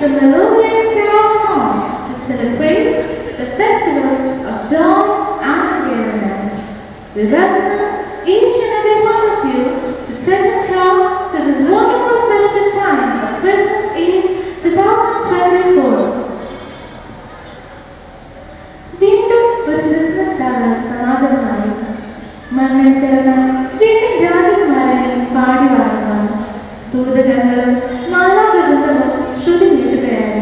the melodious carol song to celebrate the festival of joy and togetherness. We welcome each and every one of you to present here to this wonderful festive time of Christmas Eve 2024. വീണ്ടും ഒരു Christmas രാവ് സമാഗതമായി. മണ്ണിൽ പിറന്ന വീണ്ടും രാജകുമാരനെ പാടി വാഴ്ത്താൻ ദൂതഗണങ്ങളും മാലാഖവൃന്ദവും ശ്രുതി നീട്ടുകയായി.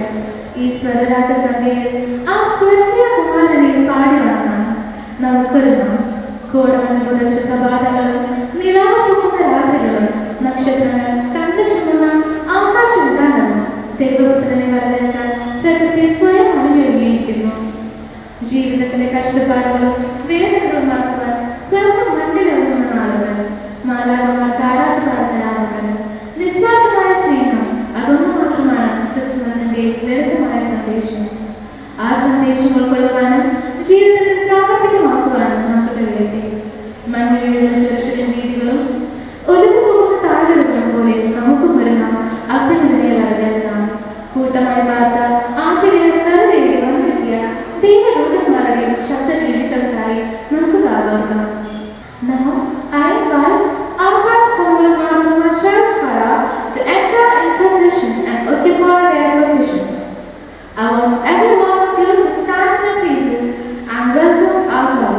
ഈ സ്വരരാഗ സന്ധ്യയിൽ ആ സ്വർഗീയ കുമാരനെ പാടി വാങ്ങാൻ നമുക്കൊരുങ്ങാം. കോടാനുകൂല ശുഭപാതകളും നിലാവ് പൂക്കുന്ന രാത്രികളും നക്ഷത്രങ്ങൾ കണ്ടു ചുമന്ന ആകാശവിധാനവും ദൈവപുത്രനെ വരവേൽക്കാൻ പ്രകൃതി സ്വയം അനുഭവിക്കുന്നു. ജീവിതത്തിലെ കഷ്ടപ്പാടുകളും വേദനകളും മാറ്റുവാൻ സ്വർഗം മണ്ണിലിറങ്ങുന്ന നാളുകൾ, മാലാഖമാർ താരാട്ട് പാടുന്ന രാവുകൾ, നിസ്വാർത്ഥമായ സ്നേഹം, അതൊന്നു മാത്രമാണ് ക്രിസ്മസിന്റെ ലളിതമായ സന്ദേശം. ആ സന്ദേശം ഉൾക്കൊള്ളുവാനും ജീവിതത്തിൽ പ്രാവർത്തികമാക്കുവാനും നമുക്ക് കഴിയട്ടെ. മഞ്ഞ് വീഴുന്ന സുരക്ഷിത രീതികളും ഒലിവു പോകുന്ന താഴ്വരകളും പോലെ നമുക്കും വരുന്ന അത്യന്തയെ വരവേൽക്കാം. കൂട്ടമായി പാർത്ത ആപ്പിലെ കരുവേറി വന്നെത്തിയ ദൈവദൂതന്മാരുടെ ശബ്ദരചികൾക്കായി നമുക്ക് കാതോർക്കാം. Now I invite our God's Convent Martha Church Choir to enter in procession and occupy their positions. I want every one of you to stand in your places and welcome our God.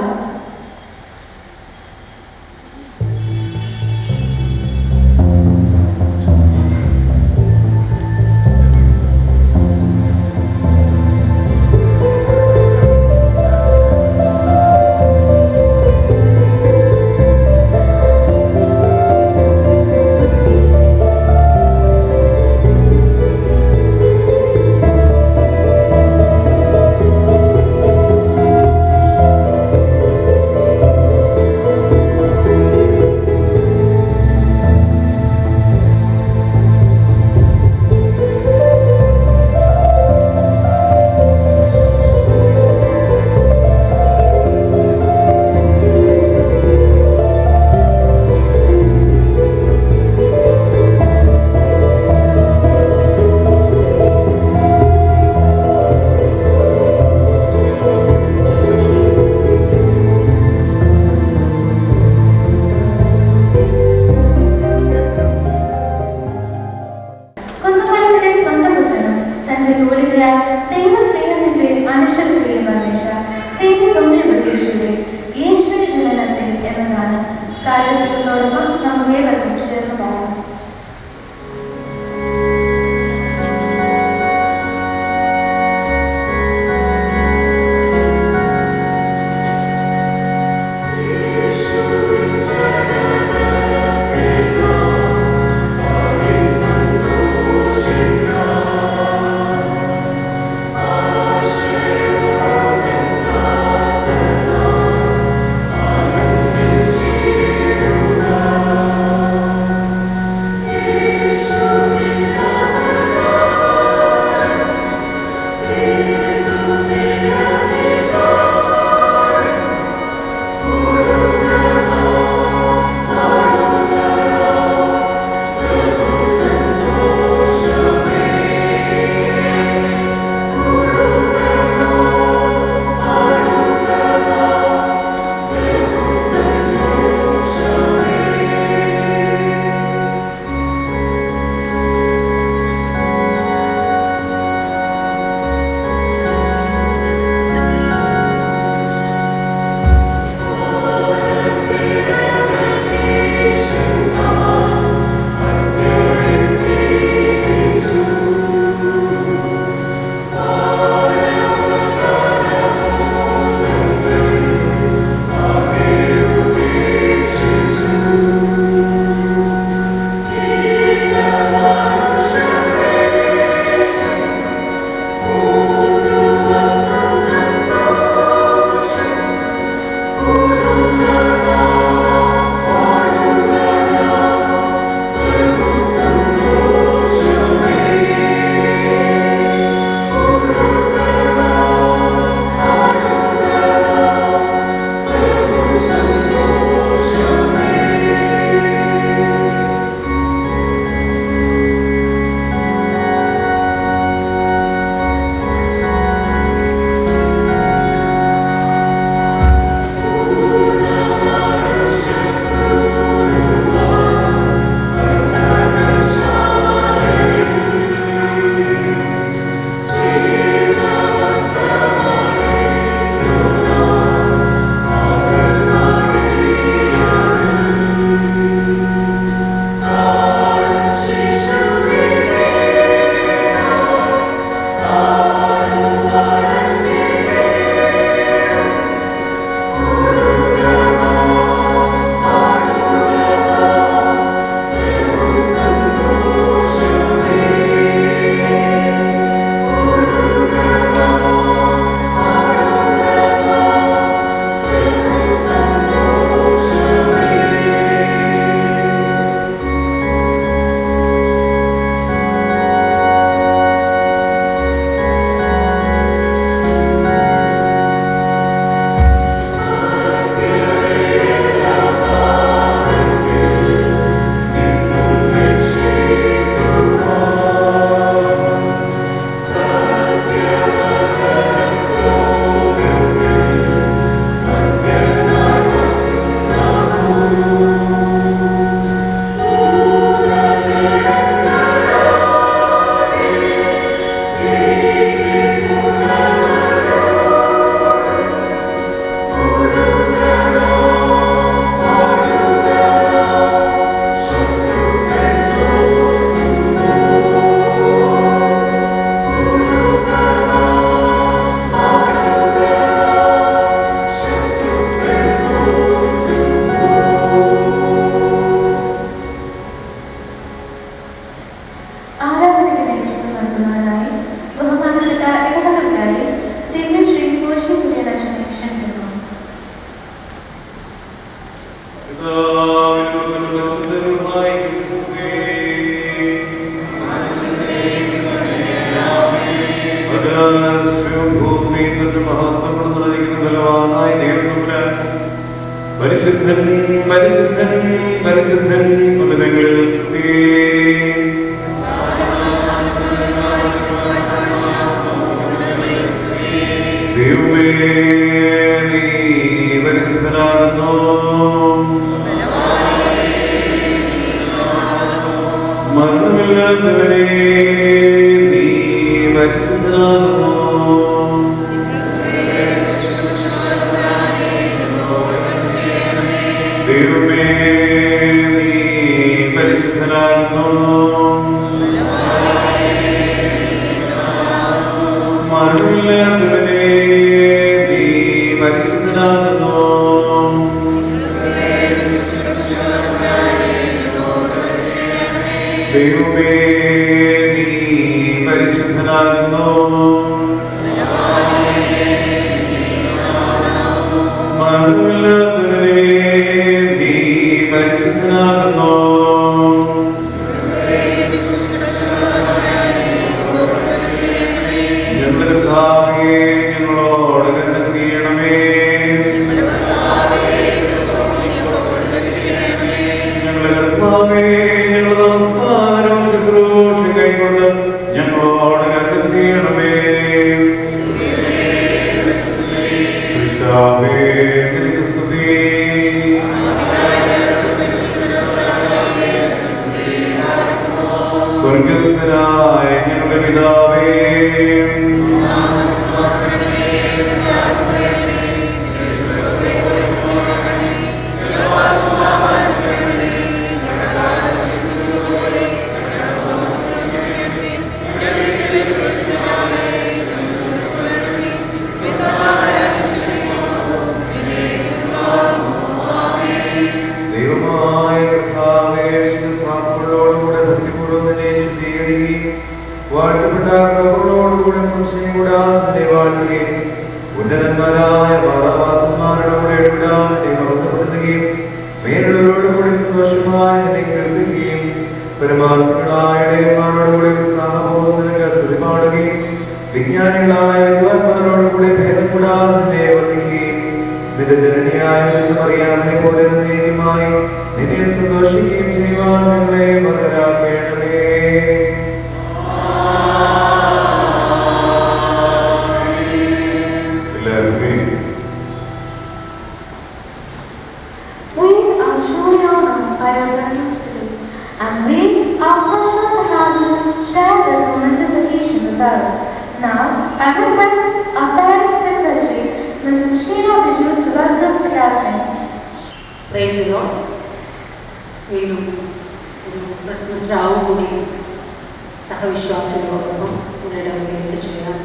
പരിശുദ്ധൻ ഉന്നതങ്ങളിൽ സ്തുതി. ദൈവമേ നീ പരിശുദ്ധനാകുന്നു. മരണമില്ലാത്തവനെ നീ പരിശുദ്ധനാകുന്നു. ദൈവമേ നീ പരിശുദ്ധനാകുന്നു. മരണമില്ലാത്തവനെ നീ പരിശുദ്ധനാകുന്നു. ദൈവമേ നീ പരിശുദ്ധനാകുന്നു. മരണമില്ലാത്തവനെ നീ പരിശുദ്ധനാകുന്നു. ഞങ്ങളുടെ കർത്താവേ ഞങ്ങളോട് കരുണ ചെയ്യണമേ. ഞങ്ങളുടെ കർത്താവേ ഞങ്ങളുടെ നമസ്കാരവും ശുശ്രൂഷ കൈക്കൊണ്ട് ഞങ്ങളോട് കരുണ ചെയ്യണമേ. സൃഷ്ടാവേ നിനക്ക് സ്തുതി. സ്വർഗസ്ഥനായ ഞങ്ങളുടെ പിതാവേ, ദൈവമായ കർത്താവേ, വിശ്വാസത്തോടുകൂടെ ഭക്തിപൂർവ്വം നിന്നെ ശുദ്ധീകരിക്കുകയും വാഴ്ത്തപ്പെട്ട കൃപകളോടുകൂടെ സംശയം കൂടാതെ നിന്നെ വാഴ്ത്തുകയും ഉന്നതന്മാരായ മാതാവാസന്മാരുടെ കൂടെ ഇടപെടാതെ നിന്നെ മഹത്വപ്പെടുത്തുകയും മേലുള്ളവരോടുകൂടി സന്തോഷമായി നിന്നെ കീർത്തിക്കുകയും പരമാർത്ഥികളായ ഇടയന്മാരോടുകൂടി ഉത്സാഹപൂർവ്വം നിനക്ക് സ്തുതി പാടുകയും വിജ്ഞാനികളായ വിദ്വാൻമാരോടുകൂടി ഭേദം കൂടാതെ നിന്നെ വന്ദിക്കുകയും നിന്റെ ജനനിയായ വിശുദ്ധ മറിയാമിനെ പോലെ നീതിയുമായി നിന്നെ സന്തോഷിക്കുകയും ചെയ്യുവാൻ ഞങ്ങളെ അർഹരാക്കണമേ. We are truly honored by your presence today, and we are fortunate to have you share this momentous occasion with us. Now, I request our parish secretary, Mrs. Sheena Biju, to welcome the gathering. Praise the Lord. വീണ്ടും ഒരു Christmas രാവ് കൂടി സഹവിശ്വാസികളോടൊപ്പം ഇവിടെ എത്തിച്ചേരാൻ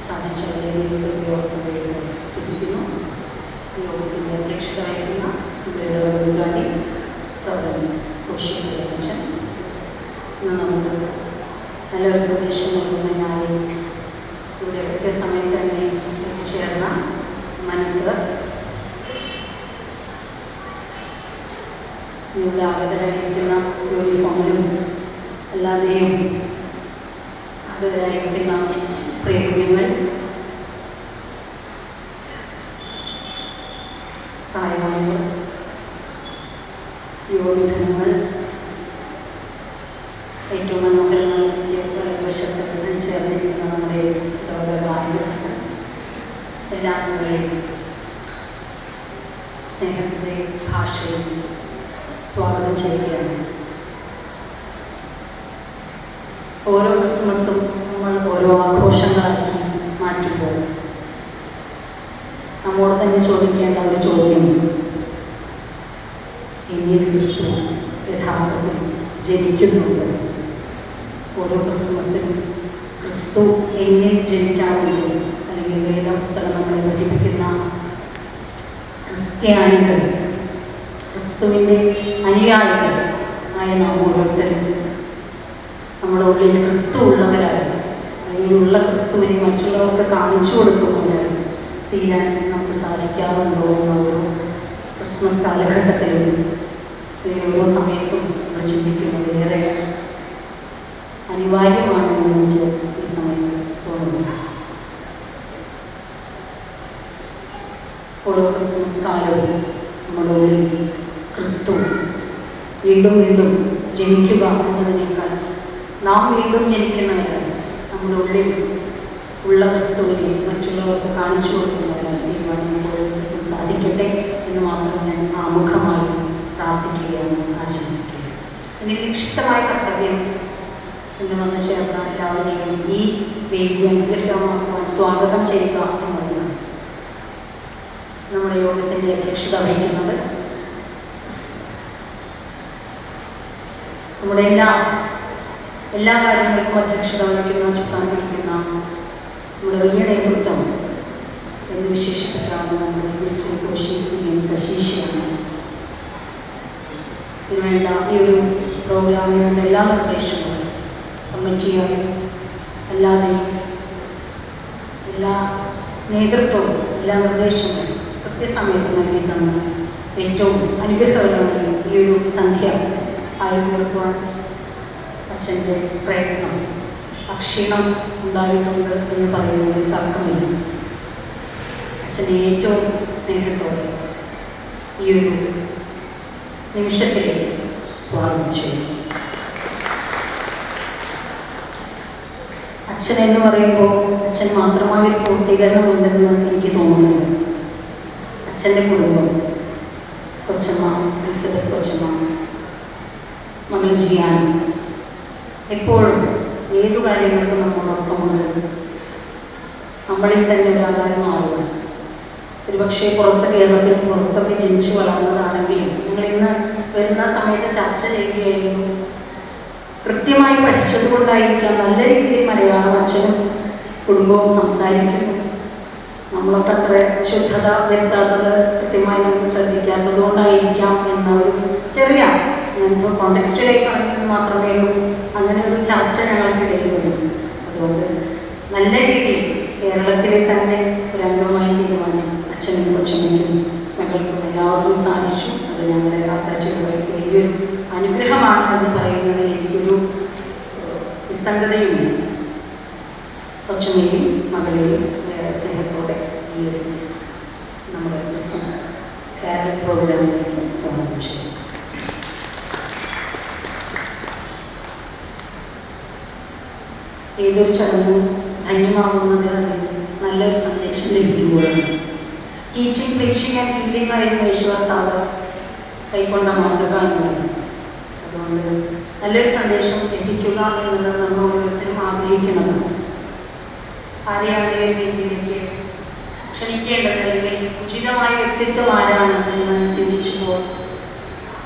സാധിച്ചവരെ ദൈവത്തെ സ്തുതിക്കുന്നു. യോഗത്തിൻ്റെ അധ്യക്ഷരായിരുന്ന ഇവിടെ വികാരി ഘോഷിക്കാൻ ഇന്ന് നമുക്ക് നല്ലൊരു സന്ദേശം നൽകുന്നതിനായി ഇവിടെ കൃത്യസമയത്ത് തന്നെ എത്തിച്ചേർന്ന മനസ്സ് ഇവിടെ ആഗതരായിരിക്കുന്ന യൂണിഫോമിലും അല്ലാതെയും ആഗതരായിരിക്കുന്ന പ്രിയകുഞ്ഞുങ്ങൾ, പ്രായമായവർ, യുവമിഥുനങ്ങൾ, ഏറ്റവും മനോഹരമായ വശത്ത് ചേർന്നിരിക്കുന്ന നമ്മുടെ ഗായക സംഘം, എല്ലാവരെയും സ്നേഹത്തിൻ്റെ ഭാഷയിൽ സ്വാഗതം ചെയ്യുകയാണ്. ഓരോ ക്രിസ്മസും നമ്മൾ ഓരോ ആഘോഷങ്ങളാക്കി മാറ്റുമ്പോൾ നമ്മോട് തന്നെ ചോദിക്കേണ്ട ഒരു ചോദ്യം, എന്നിൽ ക്രിസ്തു യഥാർത്ഥത്തിൽ ജനിക്കുന്നുണ്ട്? ഓരോ ക്രിസ്മസിലും ക്രിസ്തു എന്നിൽ ജനിക്കാറുണ്ട്? അല്ലെങ്കിൽ വേദപുസ്തകം നമ്മളെ പഠിപ്പിക്കുന്ന ക്രിസ്ത്യാനികൾ, ക്രിസ്തുവിൻ്റെ അനുയായികൾ ആയ നാം ഓരോരുത്തരും നമ്മുടെ ഉള്ളിൽ ക്രിസ്തു ഉള്ളവരായി, അല്ലെങ്കിൽ ഉള്ള ക്രിസ്തുവിനെ മറ്റുള്ളവർക്ക് കാണിച്ചു കൊടുക്കുന്നവരായി തീരാൻ നമുക്ക് സാധിക്കാറുണ്ടോ എന്ന ഒരു ക്രിസ്മസ് കാലഘട്ടത്തിലും ഓരോ സമയത്തും നമ്മൾ ചിന്തിക്കുന്നത് ഏറെ അനിവാര്യമാണെന്ന് എനിക്ക് ഈ സമയത്ത് തോന്നുന്നു. ഓരോ ക്രിസ്മസ് കാലവും നമ്മുടെ ഉള്ളിൽ ക്രിസ്തു വീണ്ടും വീണ്ടും ജനിക്കുക എന്നതിനേക്കാൾ നാം വീണ്ടും ജനിക്കുന്നവരായി നമ്മുടെ ഉള്ളിൽ ഉള്ള ക്രിസ്തുവിനെ മറ്റുള്ളവർക്ക് കാണിച്ചു കൊടുക്കുന്നവരായി തീരുമാനിക്കുമ്പോൾ സാധിക്കട്ടെ എന്ന് മാത്രം ഞാൻ ആമുഖമായി പ്രാർത്ഥിക്കുകയാണ്, ആശംസിക്കുകയാണ്. എൻ്റെ നിക്ഷിപ്തമായ കർത്തവ്യം എന്ന് വന്നു ചേർന്ന എല്ലാവരെയും ഈ വേദി അനുഗ്രഹമാക്കുവാൻ സ്വാഗതം ചെയ്യുക എന്നുള്ളതാണ്. നമ്മുടെ യോഗത്തിൻ്റെ അധ്യക്ഷത വഹിക്കുന്നത് നമ്മുടെ എല്ലാ കാര്യങ്ങൾക്കും അധ്യക്ഷത വഹിക്കുന്ന, ചുക്കാൻ പിടിക്കുന്ന നമ്മുടെ വലിയ നേതൃത്വം എന്ന് വിശേഷിപ്പിക്കാവുന്ന നമ്മുടെ കശീശയാണ്. ഇതിനുവേണ്ട ഈ ഒരു പ്രോഗ്രാമിനുള്ള എല്ലാ നിർദ്ദേശങ്ങളും കമ്മിറ്റിയായും അല്ലാതെയും എല്ലാ നേതൃത്വവും എല്ലാ നിർദ്ദേശങ്ങളും കൃത്യസമയത്ത് നൽകി തന്ന ഏറ്റവും അനുഗ്രഹകരമായി ഈ ഒരു സന്ധ്യ ആയി തീർക്കുവാൻ അച്ഛൻ്റെ പ്രയത്നം അക്ഷീണം ഉണ്ടായിട്ടുണ്ട് എന്ന് പറയുന്നതിൽ തർക്കമില്ല. അച്ഛനെ ഏറ്റവും സ്നേഹത്തോടെ ഈ ഒരു നിമിഷത്തിലേക്ക് സ്വാഗതം ചെയ്യുന്നു. അച്ഛൻ എന്ന് പറയുമ്പോൾ അച്ഛൻ മാത്രമായ ഒരു പൂർത്തീകരണം ഉണ്ടെന്ന് എനിക്ക് തോന്നുന്നില്ല. അച്ഛൻ്റെ കുടുംബം, കൊച്ചമ്മ എലിസബത്ത് കൊച്ചമ്മ, മകൾ ജിയാനി, എപ്പോഴും ഏതു കാര്യങ്ങൾക്കും നമ്മളോടൊപ്പമുള്ളത്, നമ്മളിൽ തന്നെ ഒരാളായി മാറുവാൻ. ഒരുപക്ഷെ കേരളത്തിന് പുറത്തൊക്കെ ജനിച്ചു വളർന്നതാണെങ്കിലും ഞങ്ങളിന്ന് വരുന്ന സമയത്ത് ചർച്ച ചെയ്യുകയായിരുന്നു. കൃത്യമായി പഠിച്ചതുകൊണ്ടായിരിക്കാം നല്ല രീതിയിൽ മലയാളം അച്ഛനും കുടുംബവും സംസാരിക്കുന്നു. നമ്മളൊക്കെ അത്ര ശുദ്ധത വരുത്താത്തത്, കൃത്യമായി നമുക്ക് ശ്രദ്ധിക്കാത്തത് കൊണ്ടായിരിക്കാം എന്ന ഒരു ചെറിയ, ഞാനിപ്പോൾ കോണ്ടെക്സ്റ്റിലായി പറഞ്ഞത് മാത്രമേ ഉള്ളൂ, അങ്ങനെ ഒരു ചർച്ച ഞങ്ങൾക്കിടയിൽ വരുന്നു. അതുകൊണ്ട് നല്ല രീതിയിൽ കേരളത്തിലെ തന്നെ ഒരംഗമായി തീരുമാനം അച്ഛനും കൊച്ചമ്മയ്ക്കും മകൾക്കും എല്ലാവർക്കും സാധിച്ചു. അത് ഞങ്ങളുടെ ആർത്താറ്റിയുടെ വലിയൊരു അനുഗ്രഹമാണ് എന്ന് പറയുന്നതിൽ എനിക്കൊരു നിസ്സംഗതയുമില്ല. കൊച്ചമ്മയും മകളെയും വേറെ സ്നേഹത്തോടെ ഈ ഒരു നമ്മുടെ ക്രിസ്മസ് കാരൽ പ്രോഗ്രാമിലേക്ക് സ്വാഗതം ചെയ്യും. ഏതൊരു ചടങ്ങും ധന്യമാകുന്നത് അതിൽ നല്ലൊരു സന്ദേശം ലഭിക്കുമ്പോഴാണ്. ടീച്ചിങ്, പ്രീച്ചിങ് ആൻഡ് ഹീലിംഗ് ആയിരുന്നു യേശുകർത്താവ് കൈക്കൊണ്ട മാതൃക എന്നുള്ളത്. അതുകൊണ്ട് നല്ലൊരു സന്ദേശം ലഭിക്കുക എന്നുള്ളത് നമ്മൾ ഓരോരുത്തരും ആഗ്രഹിക്കുന്നതാണ്. ആരെയാണ് രീതിയിലേക്ക് ക്ഷണിക്കേണ്ടത്, അല്ലെങ്കിൽ ഉചിതമായ വ്യക്തിത്വം ആരാണ് എന്ന് ചിന്തിച്ചപ്പോൾ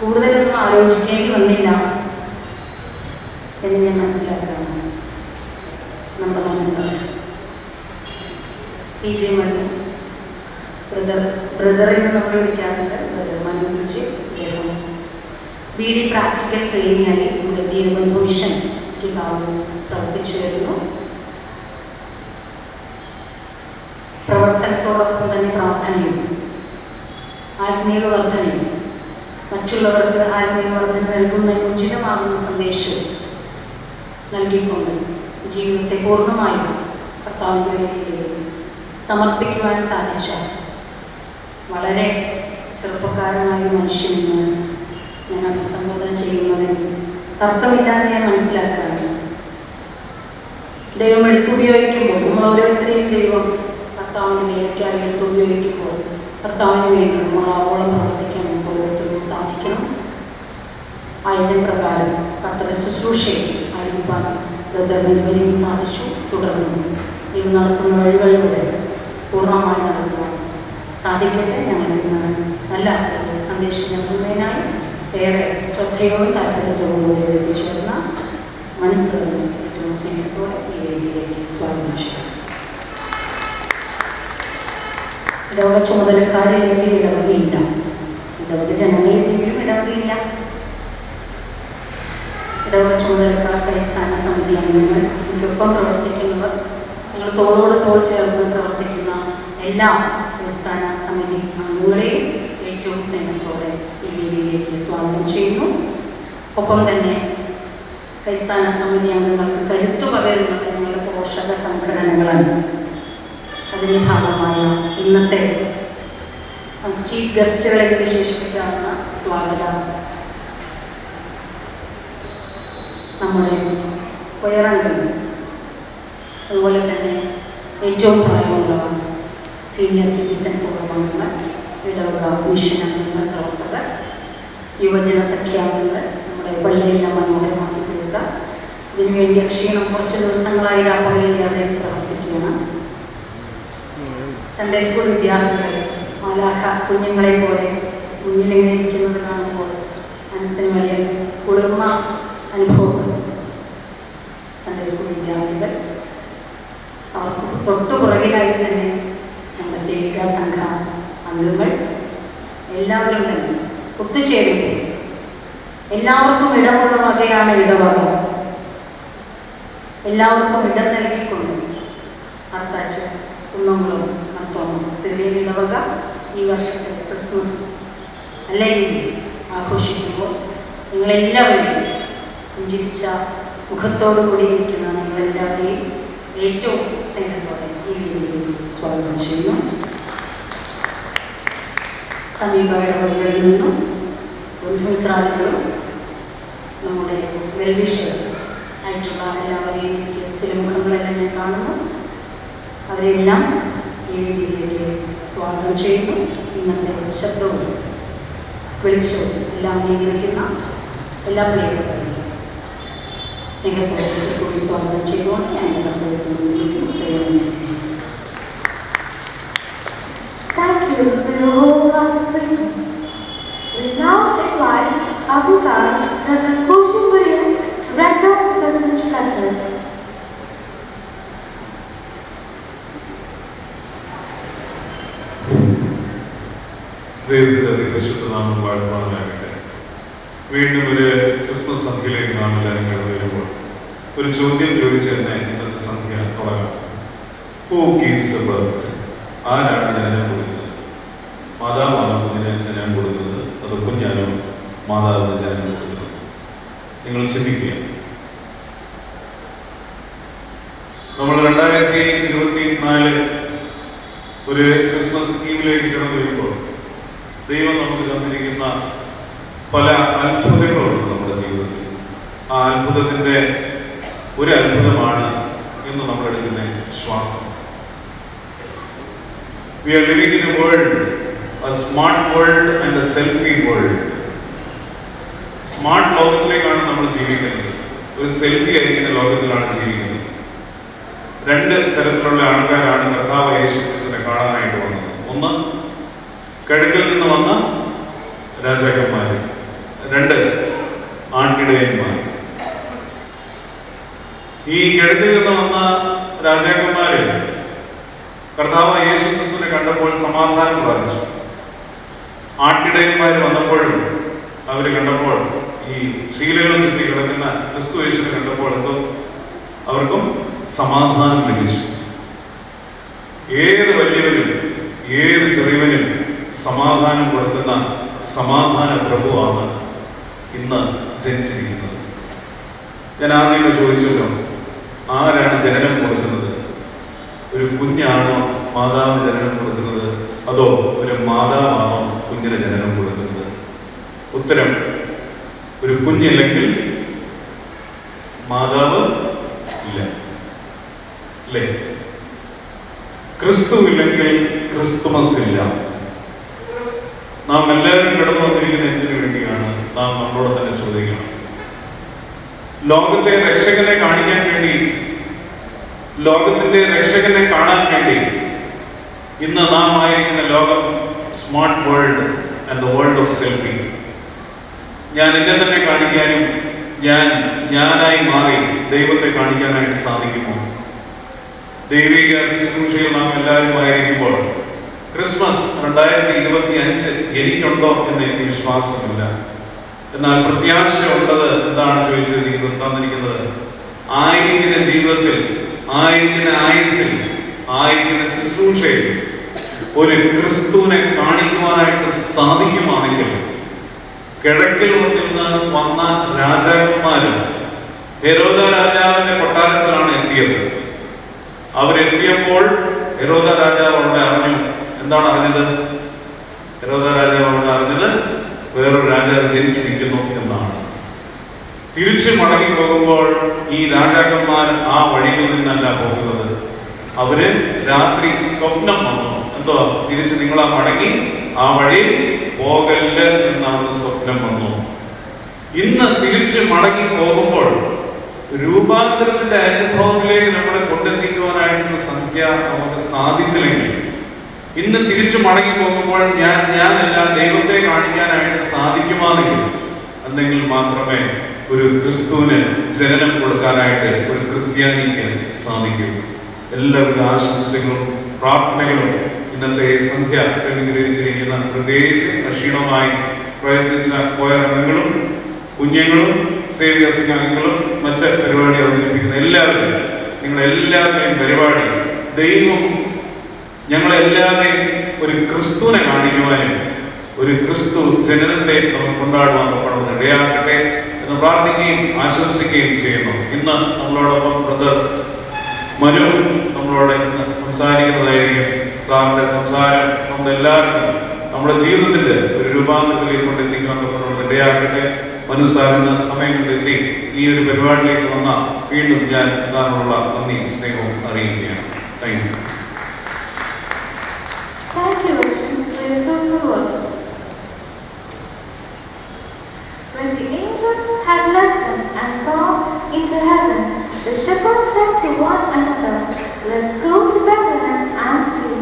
കൂടുതലൊന്നും ആലോചിക്കേണ്ടി വന്നില്ല എന്ന് ഞാൻ മനസ്സിലാക്കുകയാണ്. നമ്മുടെ മനസ്സ് PJ മനു ബ്രദർ എന്ന് നമ്മൾ വിളിക്കാറുണ്ട്. ബ്രദർ മനു PJ അദ്ദേഹം BD പ്രാക്ടിക്കൽ ട്രെയിനിങ്ങായി നമ്മുടെ ദീനബന്ധു മിഷൻ പ്രവർത്തിച്ചു വരുന്നു. പ്രവർത്തനത്തോടൊപ്പം തന്നെ പ്രാർത്ഥനയും ആത്മീയ വർധനയും മറ്റുള്ളവർക്ക് ആത്മീയ വർധന നൽകുന്നതിന് ഉചിതമാകുന്ന സന്ദേശവും നൽകിക്കൊണ്ട് ജീവിതത്തെ പൂർണ്ണമായും കർത്താവിൻ്റെ വേദിയിൽ സമർപ്പിക്കുവാൻ സാധിച്ച വളരെ ചെറുപ്പക്കാരനായ മനുഷ്യനെന്ന് ഞാൻ അഭിസംബോധന ചെയ്യുന്നതിൽ തർക്കമില്ലാതെ ഞാൻ മനസ്സിലാക്കുകയാണ്. ദൈവം എടുത്തുപയോഗിക്കുമ്പോൾ, നമ്മൾ ഓരോരുത്തരെയും ദൈവം കർത്താവിൻ്റെ വേലയ്ക്കായി എടുത്തുപയോഗിക്കുമ്പോൾ കർത്താവിന് വേണ്ടി നമ്മൾ ആവോളം പ്രവർത്തിക്കാൻ നമുക്ക് ഓരോരുത്തർക്കും സാധിക്കണം. ആയതിന് പ്രകാരം കർത്തവ്യ ശുശ്രൂഷയെ അഴിപ്പാൻ ബ്രദറിന് ഇതുവരെയും സാധിച്ചു. തുടർന്നും ദൈവം നടത്തുന്ന വഴികളിലൂടെ പൂർണ്ണമായി നടത്തുവാൻ സാധിക്കട്ടെ. ഞങ്ങൾ ഇന്ന് നല്ല സന്ദേശം നൽകുന്നതിനായി ഏറെ ശ്രദ്ധയോടും താല്പര്യത്തോടും കൂടി എത്തിച്ചേർന്ന മനസ്സുകളിൽ ഏറ്റവും സ്നേഹത്തോടെ ഈ വേദിയിലേക്ക് സ്വാഗതം ചെയ്യും. ഇടവക ചുമതലക്കാരില്ലെങ്കിൽ ഇടവകയില്ല, ഇടവക ജനങ്ങളില്ലെങ്കിലും ഇടവകയില്ല. ഇടവക ചുമതലക്കാർ, ക്രൈസ്തവ സമിതി അംഗങ്ങൾ, ഇതിനൊപ്പം പ്രവർത്തിക്കുന്നവർ, ഞങ്ങൾ തോളോട് തോൾ ചേർന്ന് പ്രവർത്തിക്കുന്ന എല്ലാ ക്രൈസ്തവ സമിതി അംഗങ്ങളെയും ഏറ്റവും സ്നേഹത്തോടെ ഈ വേദിയിലേക്ക് സ്വാഗതം ചെയ്യുന്നു. ഒപ്പം തന്നെ ക്രൈസ്തവ സമിതി അംഗങ്ങൾക്ക് കരുത്തു പകരുന്നത് ഞങ്ങളുടെ പോഷക സംഘടനകളാണ്. അതിൻ്റെ ഭാഗമായ ഇന്നത്തെ ചീഫ് ഗസ്റ്റുകളെ വിശേഷിപ്പിക്കാവുന്ന സ്വാഗത നമ്മുടെ ഉയരങ്ങൾ, അതുപോലെ തന്നെ ഏറ്റവും പ്രായമുള്ളവർ, സീനിയർ സിറ്റിസൺ ഫോറം അംഗങ്ങൾ, ഇടവക മിഷൻ അംഗങ്ങൾ, പ്രവർത്തകർ, യുവജന സഖ്യാംഗങ്ങൾ, നമ്മുടെ പള്ളിയെല്ലാം മനോഹരമാക്കി തീർത്ത ഇതിനുവേണ്ടി ക്ഷീണം കുറച്ച് ദിവസങ്ങളായി രാപ്പകലില്ലാതെ പ്രവർത്തിക്കുകയാണ്. സൺഡേ സ്കൂൾ വിദ്യാർത്ഥികൾ മാലാഖ കുഞ്ഞുങ്ങളെ പോലെ മുന്നിലിങ്ങനെ ഇരിക്കുന്നത് കാണുമ്പോൾ മനസ്സിന് വലിയ കുളിർമ അനുഭവപ്പെടും. സൺഡേ സ്കൂൾ വിദ്യാർത്ഥികൾ, അവർക്ക് തൊട്ടു പുറകിലായി തന്നെ നമ്മുടെ സേവികാ സംഘ അംഗങ്ങൾ എല്ലാവരും തന്നെ ഒത്തുചേരുമ്പോൾ എല്ലാവർക്കും ഇടമുള്ള വകയാണ് ഇടവക. എല്ലാവർക്കും ഇടം നൽകിക്കൊണ്ട് അർത്താറ്റ് കുന്നംകുളം മർത്തോമ സിറിയൻ ഇടവക ഈ വർഷത്തെ ക്രിസ്മസ് നല്ല രീതിയിൽ ആഘോഷിക്കുമ്പോൾ നിങ്ങളെല്ലാവരെയും പുഞ്ചിരിച്ച മുഖത്തോടു കൂടി ഇരിക്കുന്ന നിങ്ങളെല്ലാവരെയും ഏറ്റവും സ്നേഹത്തോടെ ഈ രീതിയിലേക്ക് സ്വാഗതം ചെയ്യുന്നു. സമീപ ഇടവകകളിൽ നിന്നും ബന്ധുമിത്രാദികളും നമ്മുടെ വെൽവിഷേഴ്സ് ആയിട്ടുള്ള എല്ലാവരെയും എനിക്ക് ചില മുഖങ്ങളെല്ലാം ഞാൻ കാണുന്നു. അവരെല്ലാം ഈ രീതിയിലേക്ക് സ്വാഗതം ചെയ്യുന്നു. ഇന്നത്തെ ശബ്ദവും വെളിച്ചവും എല്ലാം അംഗീകരിക്കുന്ന എല്ലാ പ്രിയപ്പെട്ടവരെയും സ്നേഹത്തോടെ കൂടി സ്വാഗതം ചെയ്യുവാൻ ഞാൻ എൻ്റെ കർത്തവ്യത്തിൽ നിന്നും Thank you for your wholehearted greetings. We now invite our guide, Reverend Koshu William, to render the presidential address. ദൈവത്തിൻ്റെ അതിപരിശുദ്ധനാമം വാഴ്ത്തുവാനാകട്ടെ. വീണ്ടും ഒരു ക്രിസ്മസ് സന്ധ്യയിലേക്ക് നാം എല്ലാവരും കടന്നു വരുമ്പോൾ ഒരു ചോദ്യം ചോദിച്ച് തന്നെ ഇന്നത്തെ സന്ധ്യ തുടങ്ങാം. Who gives A birth? ആരാണ് ജനനം കൊടുക്കുന്നത്? മാതാവാണ് കുഞ്ഞിന് ജനനം കൊടുക്കുന്നത്, അത് കുഞ്ഞാനോ മാതാവിന് ജനനം കൊടുക്കുന്നത്? നിങ്ങൾ ചിന്തിക്കുക. നമ്മൾ 2024 ഒരു ക്രിസ്മസ് ഈവിലേക്ക് കടന്നു വരുമ്പോൾ ദൈവം നമുക്ക് തന്നിരിക്കുന്ന പല അത്ഭുതങ്ങളുണ്ട് നമ്മുടെ ജീവിതത്തിൽ. ആ അത്ഭുതത്തിൻ്റെ ഒരു അത്ഭുതമാണ് ഇന്ന് നമ്മളെടുക്കുന്ന ശ്വാസം. We are living in a world, a smart world and a selfie world. Smart ലോകത്തിലേക്കാണ് നമ്മൾ ജീവിക്കുന്നത്. ഒരു സെൽഫി ആയിരിക്കുന്ന ലോകത്തിലാണ് ജീവിക്കുന്നത്. രണ്ട് തരത്തിലുള്ള ആൾക്കാരാണ് കർത്താവ് യേശുക്രിസ്തുവിനെ കാണാനായിട്ട് വന്നത്. ഒന്ന്, കിഴക്കിൽ നിന്ന് വന്ന രാജാക്കന്മാർ. രണ്ട്, ആട്ടിടയന്മാർ. ഈ കിഴക്കിൽ നിന്ന് വന്ന രാജാക്കന്മാര് കർത്താവ് യേശുക്രിസ്തുവിനെ കണ്ടപ്പോൾ സമാധാനം പ്രാപിച്ചു. ആട്ടിടയന്മാർ വന്നപ്പോഴും അവർ കണ്ടപ്പോൾ, ഈ ശീലകൾ ചുറ്റി കിടക്കുന്ന ക്രിസ്തു യേശുവിനെ കണ്ടപ്പോൾ എന്തോ അവർക്കും സമാധാനം ലഭിച്ചു. ഏത് വലിയവനും ഏത് ചെറിയവനും സമാധാനം കൊടുക്കുന്ന സമാധാന പ്രഭുവാണ് ഇന്ന് ജനിച്ചിരിക്കുന്നത്. ഞാൻ ആദ്യമേ ചോദിച്ചല്ലോ, ആരാണ് ജനനം കൊടുക്കുന്നത്? ഒരു കുഞ്ഞാണോ മാതാവിന് ജനനം കൊടുക്കുന്നത്, അതോ ഒരു മാതാവാണോ കുഞ്ഞിന് ജനനം കൊടുക്കുന്നത്? ഉത്തരം, ഒരു കുഞ്ഞില്ലെങ്കിൽ മാതാവ് ഇല്ല, അല്ലേ? ക്രിസ്തു ഇല്ലെങ്കിൽ ക്രിസ്തുമസ് ഇല്ല. നാം എല്ലാവരും കടന്നു വന്നിരിക്കുന്ന എന്തിനു വേണ്ടിയാണ്? നാം നമ്മളോട് തന്നെ ചോദിക്കണം. ലോകത്തെ രക്ഷകനെ കാണിക്കാൻ വേണ്ടി, ലോകത്തിന്റെ രക്ഷകനെ കാണാൻ വേണ്ടി ഇന്ന് നാം ആയിരിക്കുന്ന ലോകം smart world and the world of selfie. ഞാൻ എന്നെ തന്നെ കാണിക്കാനും ഞാനായി മാറി ദൈവത്തെ കാണിക്കാനായിട്ട് സാധിക്കുമോ? ദൈവിക ശുശ്രൂഷയിൽ നാം എല്ലാവരും ആയിരിക്കുമ്പോൾ ക്രിസ്മസ് 2025 എനിക്കുണ്ടോ എന്ന് എനിക്ക് വിശ്വാസമില്ല. എന്നാൽ പ്രത്യാശ ഉള്ളത് എന്താണ് ചോദിച്ചിരിക്കുന്നത്, തന്നിരിക്കുന്നത്? ആയിരിക്കുന്ന ജീവിതത്തിൽ, ആയിരിക്കുന്ന ആയുസ്സിൽ, ആയിരിക്കുന്ന ശുശ്രൂഷയിൽ ഒരു ക്രിസ്തുവിനെ കാണിക്കുവാനായിട്ട് സാധിക്കുവാണെങ്കിൽ, കിഴക്കിൽ നിന്ന് വന്ന രാജാക്കന്മാരും ഹെരോദ രാജാവിന്റെ കൊട്ടാരത്തിലാണ് എത്തിയത്. അവരെത്തിയപ്പോൾ ഹെരോദ രാജാവ് അവിടെ അറിഞ്ഞു. എന്താണ് അറിഞ്ഞത്? ഹെരോദ രാജാവ് അവിടെ അറിഞ്ഞത് വേറൊരു രാജാവ് ജനിച്ചിരിക്കുന്നു എന്നാണ്. തിരിച്ചു മടങ്ങി പോകുമ്പോൾ ഈ രാജാക്കന്മാർ ആ വഴികളിൽ നിന്നല്ല പോകുന്നത്. അവര് രാത്രി സ്വപ്നം വന്നു. എന്തോ തിരിച്ച് നിങ്ങളാ മടങ്ങി ആ വഴി പോകല്ല് എന്നാണ് സ്വപ്നം വന്നു. ഇന്ന് തിരിച്ച് മടങ്ങി പോകുമ്പോൾ രൂപാന്തരത്തിന്റെ അനുഭവത്തിലേക്ക് നമ്മളെ കൊണ്ടെത്തിക്കുവാനായിട്ട് സംഖ്യ നമുക്ക് സാധിച്ചില്ലെങ്കിൽ, ഇന്ന് തിരിച്ചു മടങ്ങി പോകുമ്പോൾ ഞാനല്ല ദൈവത്തെ കാണിക്കാനായിട്ട് സാധിക്കുമാണെങ്കിൽ, എന്നെങ്കിൽ മാത്രമേ ഒരു ക്രിസ്തുവിന് ജനനം കൊടുക്കാനായിട്ട് ഒരു ക്രിസ്ത്യാനിക്ക് സാധിക്കും. എല്ലാവിധ ആശംസകളും പ്രാർത്ഥനകളും ഇന്നത്തെ സന്ധ്യ ക്രമീകരിച്ചിരിക്കുന്ന പ്രത്യേകിച്ച് അക്ഷീണമായി പ്രയത്നിച്ച കോയറംഗങ്ങളും കുഞ്ഞുങ്ങളും സേവ്യ സംഘാംഗങ്ങളും മറ്റ് പരിപാടി അവതരിപ്പിക്കുന്ന എല്ലാവരും, നിങ്ങളെല്ലാവരുടെയും പരിപാടി ദൈവം ഞങ്ങളെല്ലാവരെയും ഒരു ക്രിസ്തുവിനെ കാണിക്കുവാനും ഒരു ക്രിസ്തു ജനനത്തെ നമുക്ക് കൊണ്ടാടുവാൻ പണം ഇടയാക്കട്ടെ എന്ന് പ്രാർത്ഥിക്കുകയും ആശംസിക്കുകയും ചെയ്യുന്നു. ഇന്ന് നമ്മളോടൊപ്പം ബ്രദർ മനു നമ്മളോട് ഇന്ന് സംസാരിക്കുന്നതായിരിക്കും. സാറിന്റെ സംസാരം നമ്മളെല്ലാവർക്കും നമ്മുടെ ജീവിതത്തിന്റെ ഒരു രൂപാന്തരത്തിലേക്ക് കൊണ്ടെത്തിക്കുവാൻ പണം ഇടയാക്കട്ടെ. മനു സാറിന് സമയം കൊണ്ടെത്തി ഈ ഒരു പരിപാടിയിലേക്ക് വന്ന വീണ്ടും ഞാൻ സാറിനുള്ള നന്ദി സ്നേഹവും അറിയിക്കുകയാണ്. Thank you. Thank you, Richard, for your fruitful words. When the angels had left them and gone into heaven, the shepherds said to one another, "Let's go to Bethlehem and see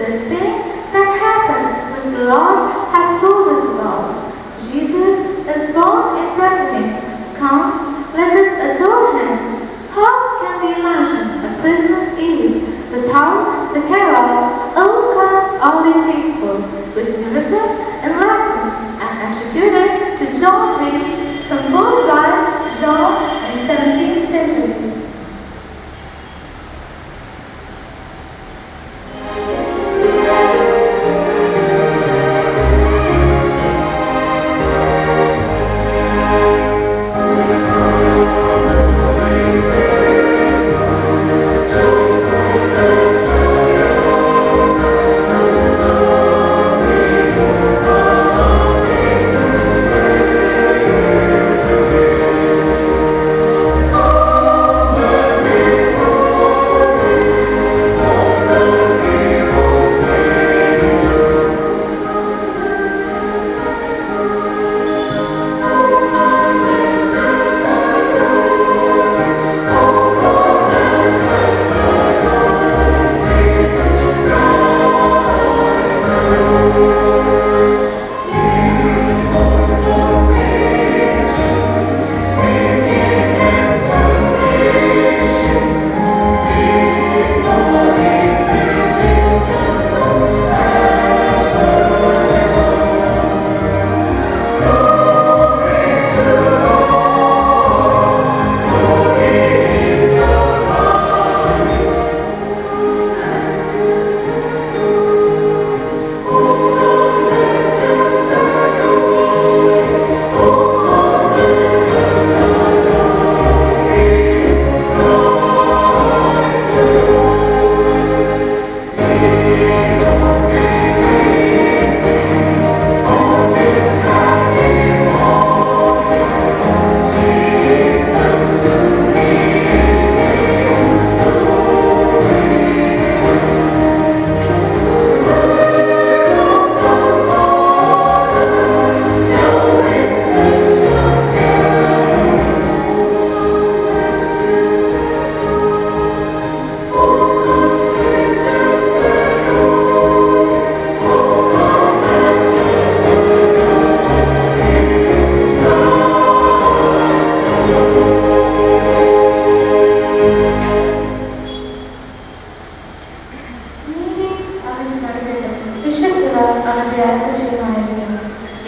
this thing that happened, which the Lord has told us about. Jesus is born in Bethlehem. Come, let us adore him." How can we imagine a Christmas Eve without the carol, "O Come, All Ye Faithful," which is written in Latin and attributed to John Reed, composed by John in 17th century.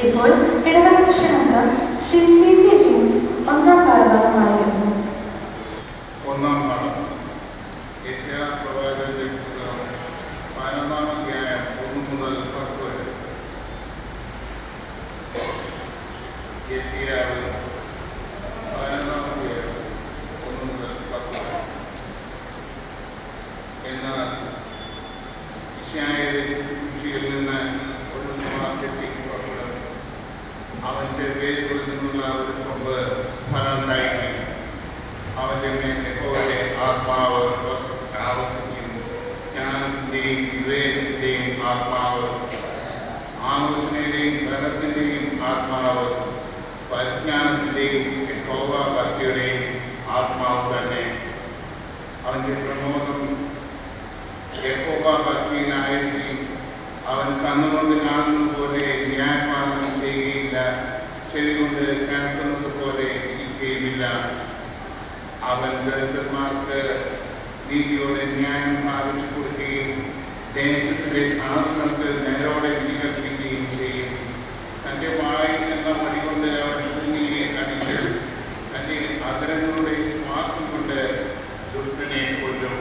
ഇപ്പോൾ ഇടവക mission അംഗം Shri CC James ഒന്നാം പാഠഭാഗം വായിക്കുന്നു. ഒന്നാം പാഠം യെശയ്യാ പ്രവാചകന്റെ പുസ്തകം 11-ാം അധ്യായം 1 മുതൽ 10 വരെ. യെശയ്യാവ് 11-ാം അധ്യായം 1 മുതൽ 10 വരെ. എന്നാൽ യിശ്ശായിയുടെ കൃഷിയിൽ നിന്ന് ഒരു മാർക്കറ്റിംഗ് പുറപ്പെടും. അവൻ്റെ വേരുകളിൽ നിന്നുള്ള ഒരു കൊമ്പ് ഫലം ആലോചനയുടെയും ബലത്തിൻ്റെയും ആത്മാവ്, പരിജ്ഞാനത്തിൻ്റെയും യഹോവ ഭക്തിയുടെയും ആത്മാവ് തന്നെ. അവൻ്റെ പ്രമോദം യഹോവ ഭക്തിയിലായിരിക്കും. അവൻ കണ്ണുകൊണ്ട് കാണുന്നത് പോലെ ന്യായപാലനം ചെയ്യുകയില്ല, ചെവി കൊണ്ട് കേൾക്കുന്നത് പോലെ ഇരിക്കുകയുമില്ല. അവൻ ദരിദ്രന്മാർക്ക് നീതിയോടെ ന്യായം പാലിച്ചു കൊടുക്കുകയും ദേശത്തിലെ സാധുക്കൾക്ക് നേരോടെ വിധി കൽപ്പിക്കുകയും ചെയ്യും. തൻ്റെ വായി എന്ന വടി കൊണ്ട് അവൻ ഭൂമിയെ അടിച്ചു, തൻ്റെ അധരങ്ങളുടെ ശ്വാസം കൊണ്ട് ദുഷ്ടനെ കൊല്ലും.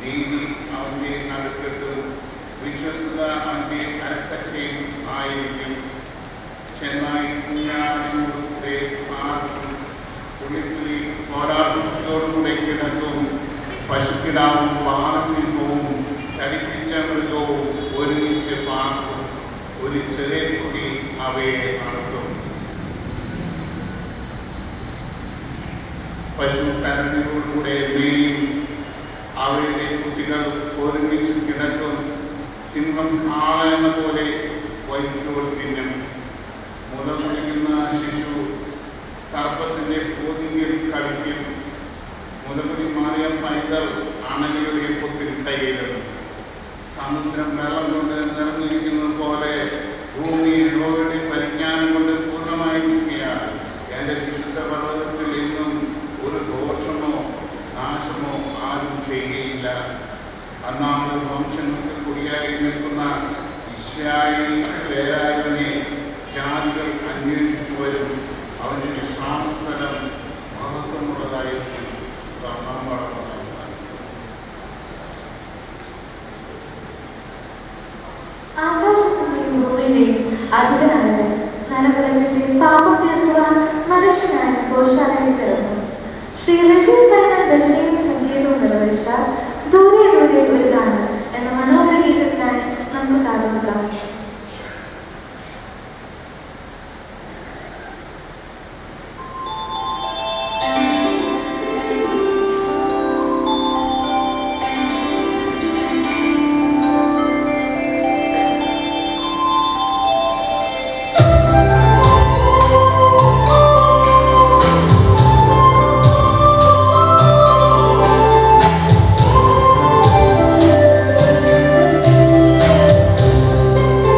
നീതി അവൻ്റെ നടുക്കെട്ടും വിശ്വസ്തത അവൻ്റെ അരക്കച്ചയും ആയിരിക്കും. ചെന്നായി കുഞ്ഞാടിനോടുകൂടെ പാർക്കും, പുളിപ്പുലി പോരാട്ടത്തോടുകൂടെ കിടക്കും. പശുക്കിടാവും ബാലസിംഹവും തടിപ്പിച്ച മൃഗവും ഒരുമിച്ച് പാർക്കും. ഒരു ചെറിയ കുടി അവയെ നടത്തും. പശു കരടിനോടുകൂടെ മേയും, അവയുടെ കുട്ടികൾ ഒരുമിച്ച് കിടക്കും. സിംഹം കാള എന്ന പോലെ വൈക്കോൽ തിന്നും. മുല കുടിക്കുന്ന ശിശു സർപ്പത്തിൻ്റെ പോതിയിൽ കളിക്കും. മുലകുടി മാറിയ പൈതൽ അണലിയുടെ പൊത്തിൽ കൈയിടും. സമുദ്രം വെള്ളം കൊണ്ട് നിറഞ്ഞിരിക്കുന്നത് പോലെ ഭൂമി യഹോവയുടെ പരിജ്ഞാനം കൊണ്ട് പൂർണ്ണമായിരിക്കുകയാൽ എൻ്റെ വിശുദ്ധ പർവ്വതത്തിൽ ഇന്നും ഒരു ദോഷമോ നാശമോ ആരും ചെയ്യുകയില്ല. അന്നാമത് വംശങ്ങൾക്ക് കുടിയായി നിൽക്കുന്ന ഇസ്രായേൽ പേരായവനെ ജാതികൾ അന്വേഷിച്ചു വരും. അവൻ്റെ വിശ്രാമസ്ഥലം മഹത്വമുള്ളതായിരിക്കും. ആകാശത്തിന്റെയും ഭൂമിയുടെയും അധിപനായവൻ നരകത്തിന്റെ പാപം തീർക്കുവാൻ മനുഷ്യനായ ഗോശാലയിൽ പിറന്നു. ശ്രീ ഋഷി സൈനം രചനയും സംഗീതവും നിർവഹിച്ച ദൂരെ ദൂരെ ഒരു ഗാനം എന്ന മനോഹര ഗീതത്തിനായി നമുക്ക് കാതുനിൽക്കാം. Thank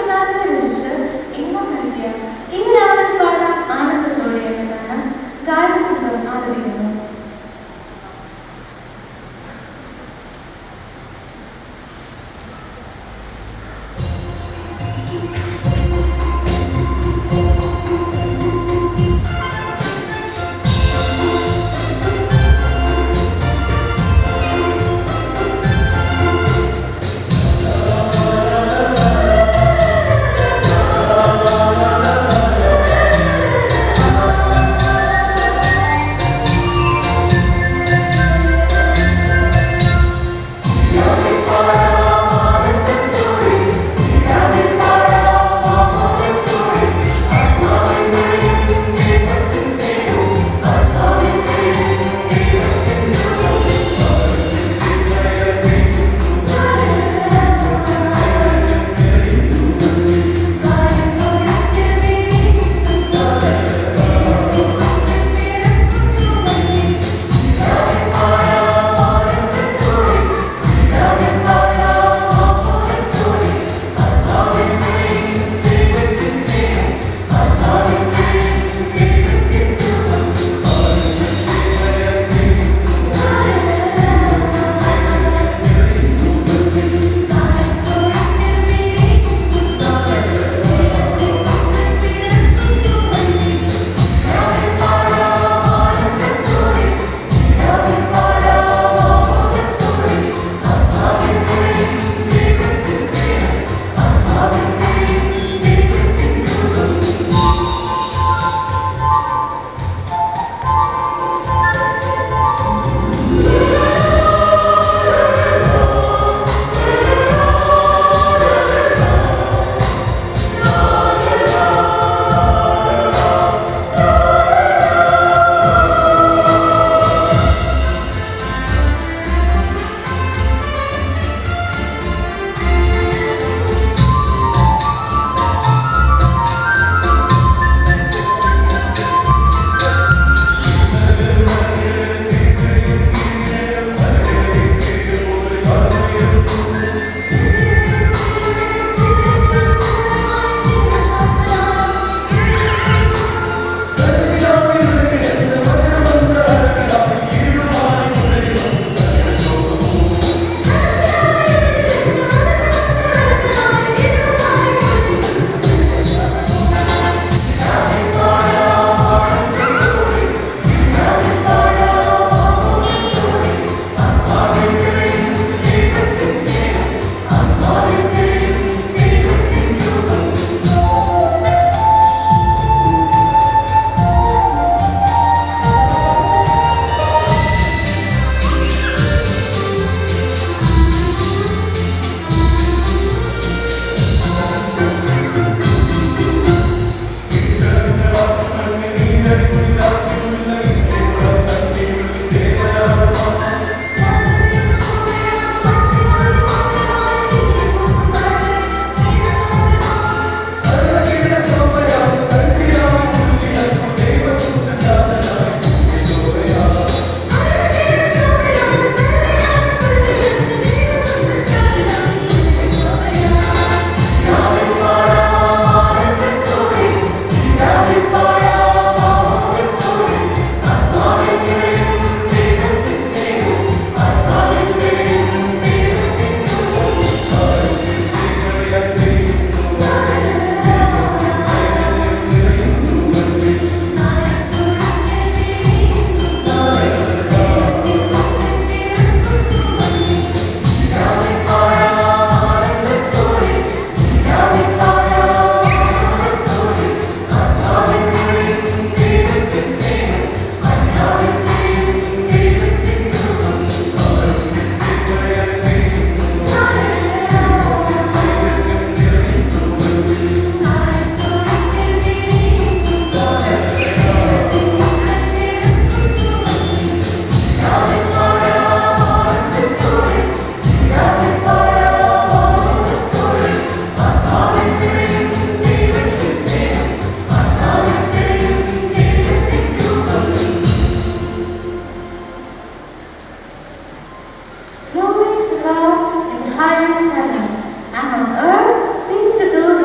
മാറ്റി രചിച്ച് ഇന്നും നൽകിയ ഈ രാവിൽ പാടാം ആനന്ദത്തോടെ എന്നാണ് ഗാനസംഘം ആലപിക്കുന്നത്. highest heaven, and on earth peace to those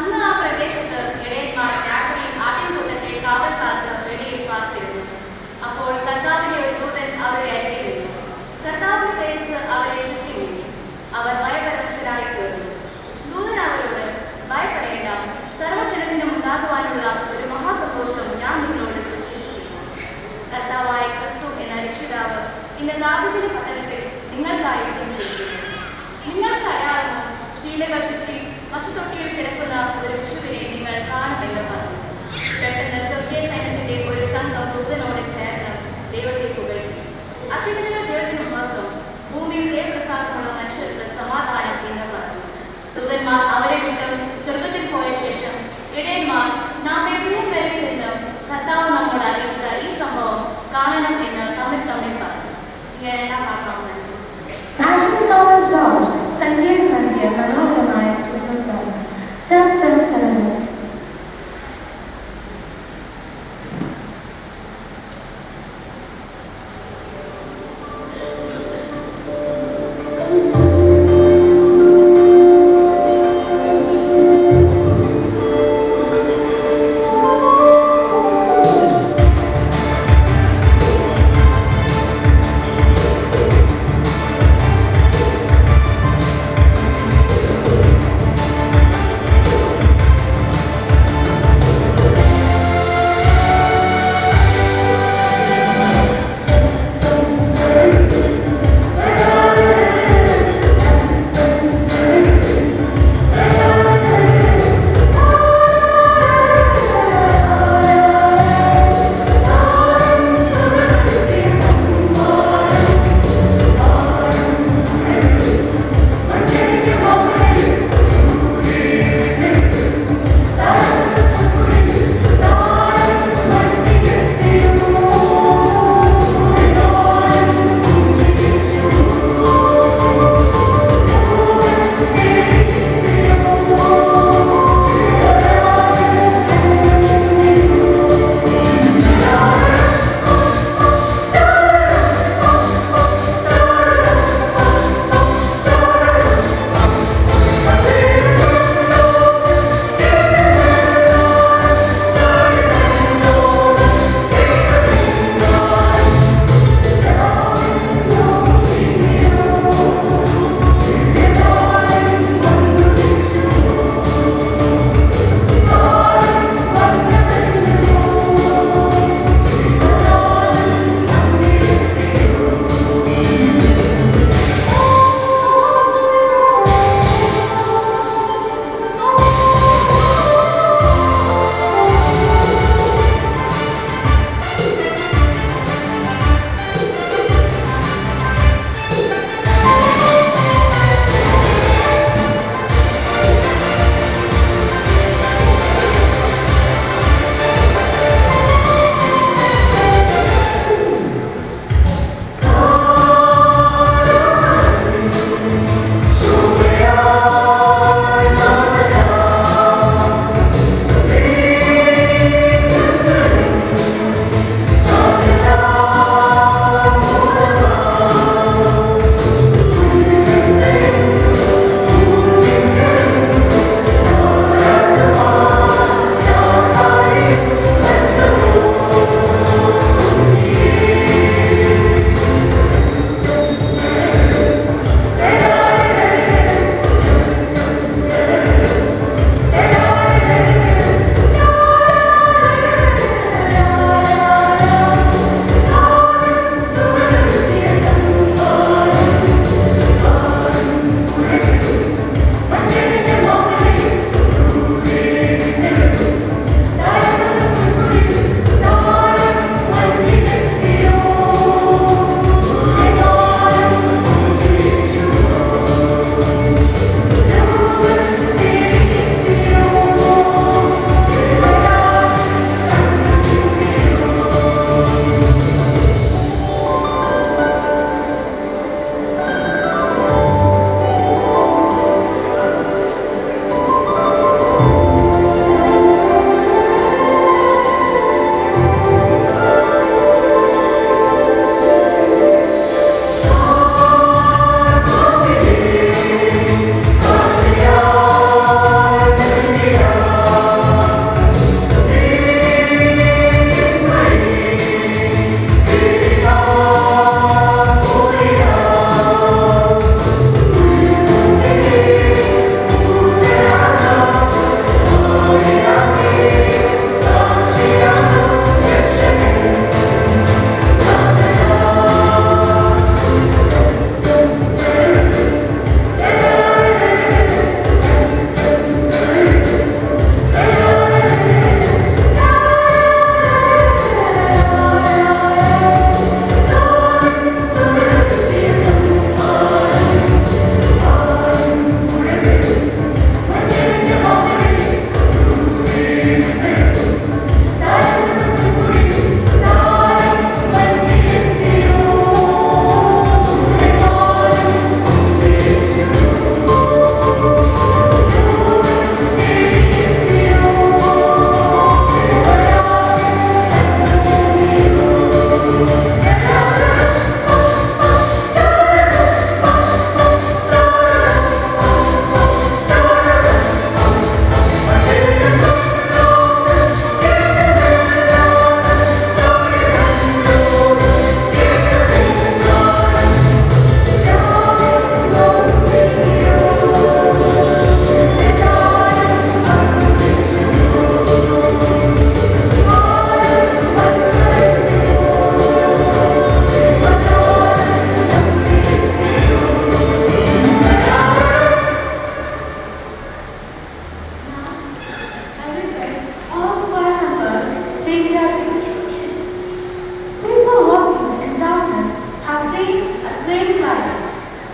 അന്ന് ആ പ്രദേശത്ത് ഇടയന്മാർ രാത്രിയിൽ ആട്ടിൻകൂട്ടത്തെ കാവൽക്കാർക്ക് വെളിയിൽ പാർത്തിരുന്നു. അപ്പോൾ കർത്താവിന്റെ ഒരു ദൂതൻ അവരുടെ അരികെ നിന്നു. കർത്താവിന്റെ തേജസ് അവരെ ചുറ്റി നീങ്ങി. അവർ ഭയപരവശരായി തീർന്നു. ദൂതൻ അവരോട്, ഭയപ്പെടേണ്ട, സർവ്വജനത്തിനും ഉണ്ടാകുവാനുള്ള ഒരു മഹാസന്തോഷം ഞാൻ നിങ്ങളോട് സുവിശേഷിക്കുന്നു. കർത്താവായ ക്രിസ്തു എന്ന രക്ഷിതാവ് ഇന്ന് ദാവീദിന്റെ പട്ടണത്തിൽ നിങ്ങൾക്കായി ജനിച്ചിരിക്കുന്നു. നിങ്ങൾക്ക് അടയാളമോ ശീലകൾ ചുറ്റി പശുത്തൊട്ടിയിൽ കിടക്കുന്ന ഒരു ശിശുവിനെ നിങ്ങൾ കാണുമെന്ന് പറഞ്ഞു. പെട്ടെന്ന് സ്വർഗീയ സൈന്യത്തിന്റെ ഒരു സംഘം ദൂതനോട് ചേർന്ന് ദൈവത്തെ പുകഴ്ത്തി. അത്യുന്നതനായ ദൈവത്തിന് മഹത്വം, ഭൂമിയിൽ ദൈവപ്രസാദമുള്ള മനുഷ്യർക്ക് സമാധാനം എന്ന് പറഞ്ഞു. ദൂതന്മാർ അവരെ വിട്ട് സ്വർഗത്തിൽ പോയ ശേഷം ഇടയന്മാർ നാം എത്രയും വരെ ചെന്ന് കർത്താവ് നമ്മോട് അറിയിച്ച ഈ സംഭവം കാണണം എന്ന് തമ്മിൽ പറഞ്ഞു. ഇങ്ങനെ രണ്ടാം പാഠം അവസാനിച്ചു. ആഷസ് തോമസ് ജോർജ് സംഗീതം നൽകിയ മനോഹരമായ ക്രിസ്മസ് ഗാനം ചം ചം ചലനവും.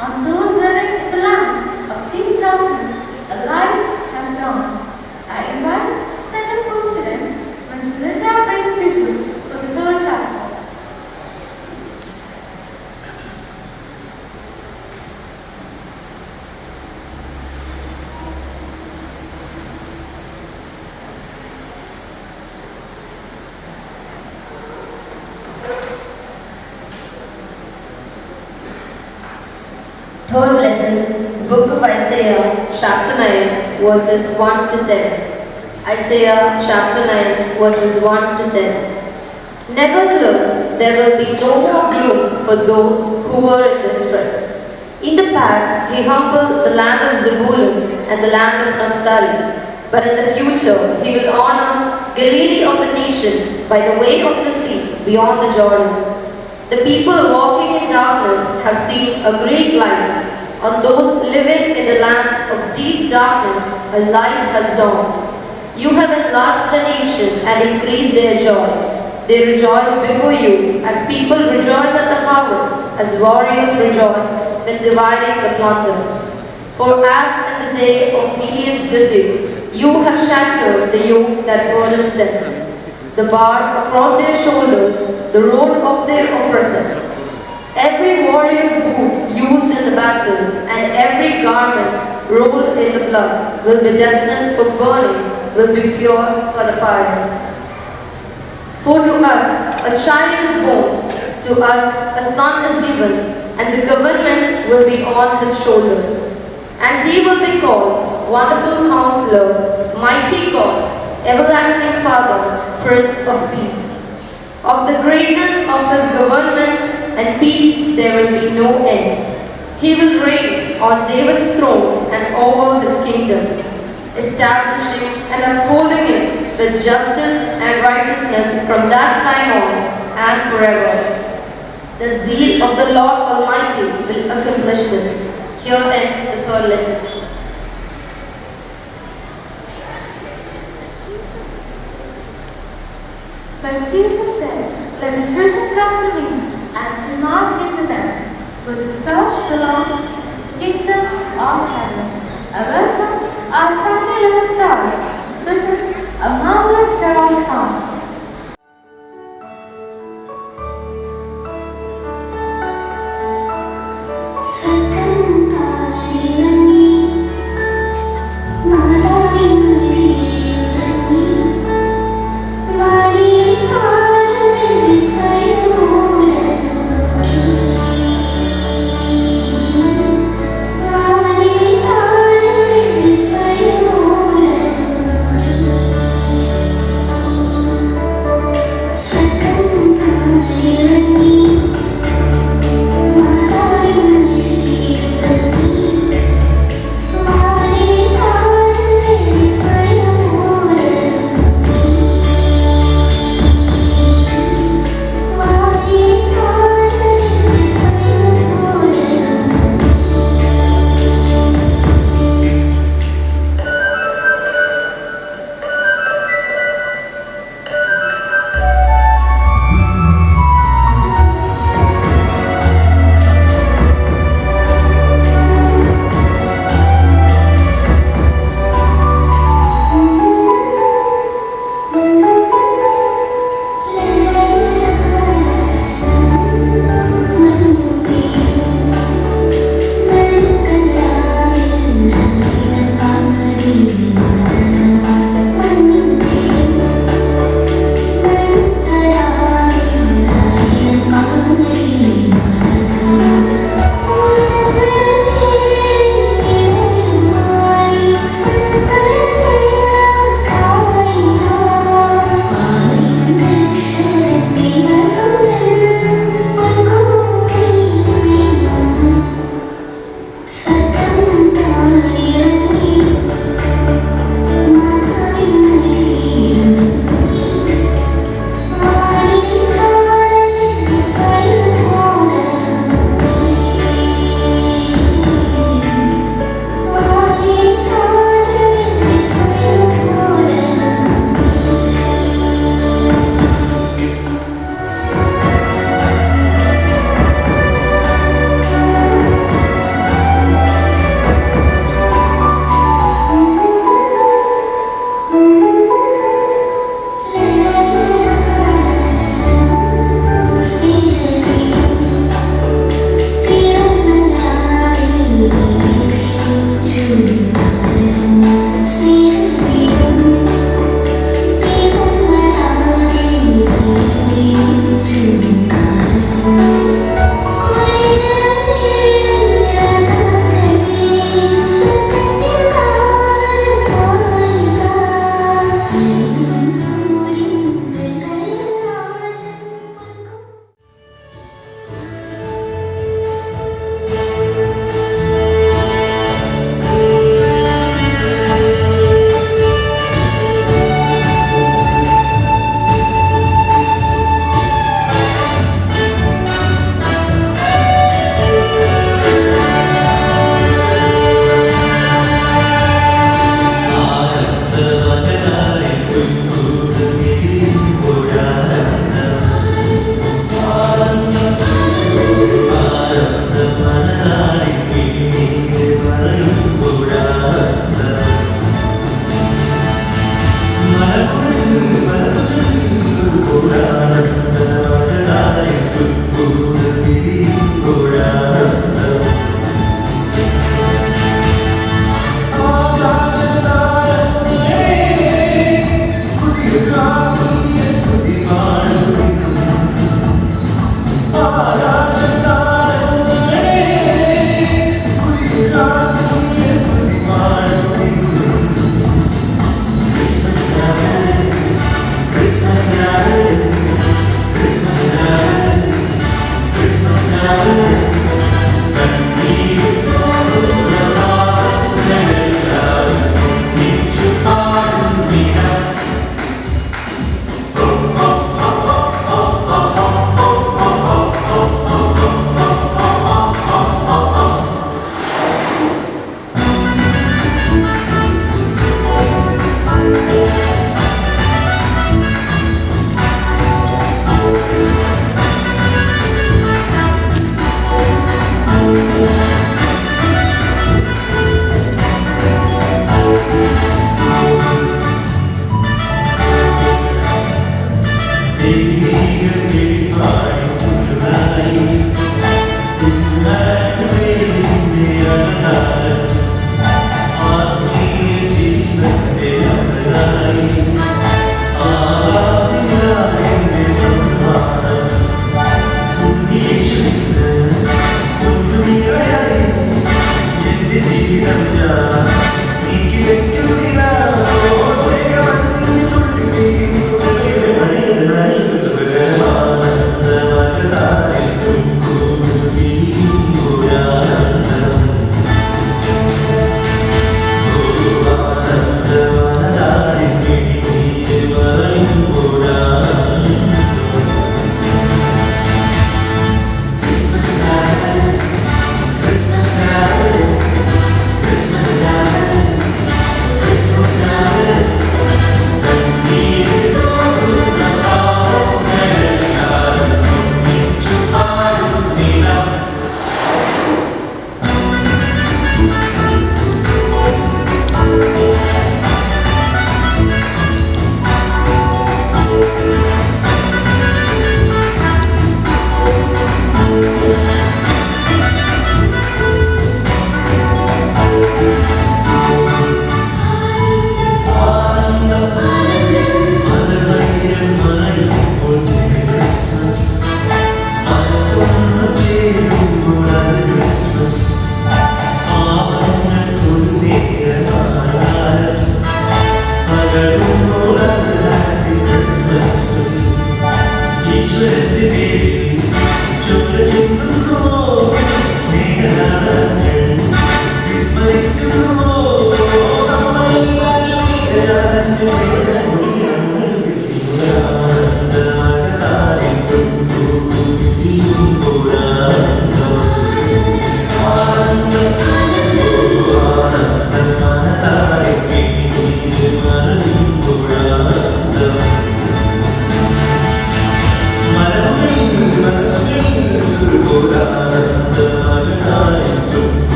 On those living in the land of deep darkness, a light has dawned. I invite Sunday School student Ms. Linda brings visual for the third chapter. Third lesson, the book of Isaiah, chapter 9, verses 1 to 7. Isaiah chapter 9, verses 1 to 7. Nevertheless, there will be no more gloom for those who were in distress. In the past, he humbled the land of Zebulun and the land of Naphtali. But in the future, he will honor Galilee of the nations by the way of the sea beyond the Jordan. The people walking in darkness have seen a great light. On those living in the land of deep darkness, a light has dawned. You have enlarged the nation and increased their joy. They rejoice before you as people rejoice at the harvest, as warriors rejoice when dividing the plunder. For as in the day of Midian's defeat, you have shattered the yoke that burdens them, the bar across their shoulders, the rod of their oppressor. Every warrior's boot used in the battle and every garment rolled in the blood will be destined for burning, will be fuel for the fire. For to us a child is born, to us a son is given, and the government will be on his shoulders. And he will be called Wonderful Counselor, Mighty God, Everlasting Father, Prince of Peace. Of the greatness of his government and peace there will be no end. He will reign on David's throne and over his kingdom, establishing and upholding it with justice and righteousness from that time on and forever. The zeal of the Lord Almighty will accomplish this. Here ends the third lesson. But Jesus said, "Let the children come to me, and do not hinder them, for to such belongs the kingdom of heaven." I welcome our tiny little stars to present a marvelous carol song. Swakam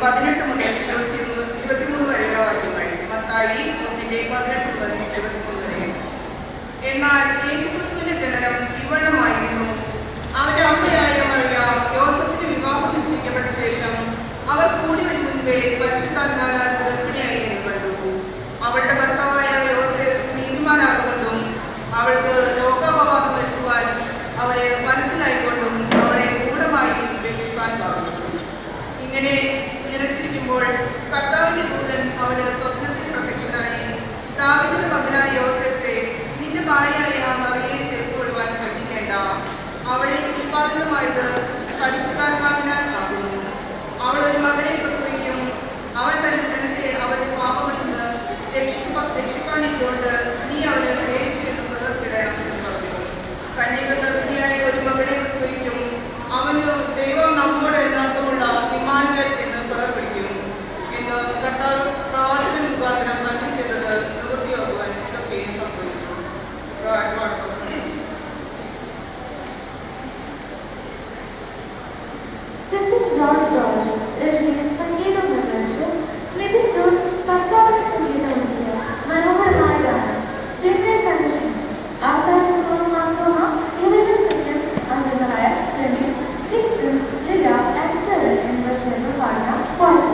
18 മുതൽ 23 വരെയുള്ള വാക്യങ്ങൾ. മത്തായി 1:18 മുതൽ 23 വരെ. എന്നാൽ യേശുക്രിസ്തുവിന്റെ ജനനം ഇവണ്ണമായിരുന്നു. അവന്റെ അമ്മയായ മറിയ യോസഫിന് വിവാഹം നിശ്ചയിക്കപ്പെട്ട ശേഷം അവർ കൂടി വരും മുൻപേ പരിശുദ്ധാത്മാവിനാൽ ഗർഭിണിയായി എന്ന് കണ്ടു. അവളുടെ ഭർത്താവായ യോസേഫ് നീതിമാനാകൊണ്ടും അവൾക്ക് ലോകാപവാദം വരുത്തുവാൻ അവരെ മനസ്സിലായിക്കൊണ്ടും അവളെ ഗൂഢമായി ഉപേക്ഷിക്കാൻ ഭാവിച്ചു. ഇങ്ങനെ നിലച്ചിരിക്കുമ്പോൾ കർത്താവിന്റെ ദൂതൻ അവന് സ്വപ്നത്തിൽ പ്രത്യക്ഷനായി, ദാവീദിന്റെ മകനായ യോസേഫേ, നിന്റെ ഭാര്യയായ മറിയയെ ചേർത്തുകൊള്ളുവാൻ ശ്രദ്ധിക്കേണ്ട. അവളെ ഉൽപാദനമായത് പരിശുദ്ധാത്മാവിനാൽ ആകുന്നു. അവൾ ഒരു മകനെ പ്രസവിക്കും. അവൻ തന്റെ ജനത്തെ അവന്റെ പാപങ്ങളിൽ നിന്ന് രക്ഷിപ്പാനിക്കൊണ്ട് നീ അവന് യേശു എന്ന് പേർക്കിടണം എന്ന് പറഞ്ഞു. കന്യക ഗർഭിണിയായി ഒരു മകനെ പ്രസവിക്കും. അവന് ദൈവം നമ്മോട് എന്നർത്ഥമുള്ള ഇമ്മാനുവേൽ എന്ന് പേർ വിളിക്കും എന്ന് കർത്താവ് പ്രവാചകൻ മുഖാന്തരം അരുളി ചെയ്തത് നിവൃത്തിയാകുവാൻ ഇതൊക്കെ സംഭവിച്ചു. സ്റ്റെഫൻ ജോർജ് രചനയും സംഗീതം നിർവഹിച്ചു. നിതിൻ ജോസ് പശ്ചാത്തല സംഗീതം ഒരുക്കിയ മനോഹരമായ ഗാനം പിന്നിൽ കണ്ടീഷൻ. ആർത്താറ്റോളം മാർത്തോമ യുവജന സംഘം അംഗങ്ങളായ ഫ്ലെമിൻ, ജിക്സൺ, ലില, ആൻസൽ എന്നിവർ ചേർന്ന് പാടുന്ന പാട്ട്.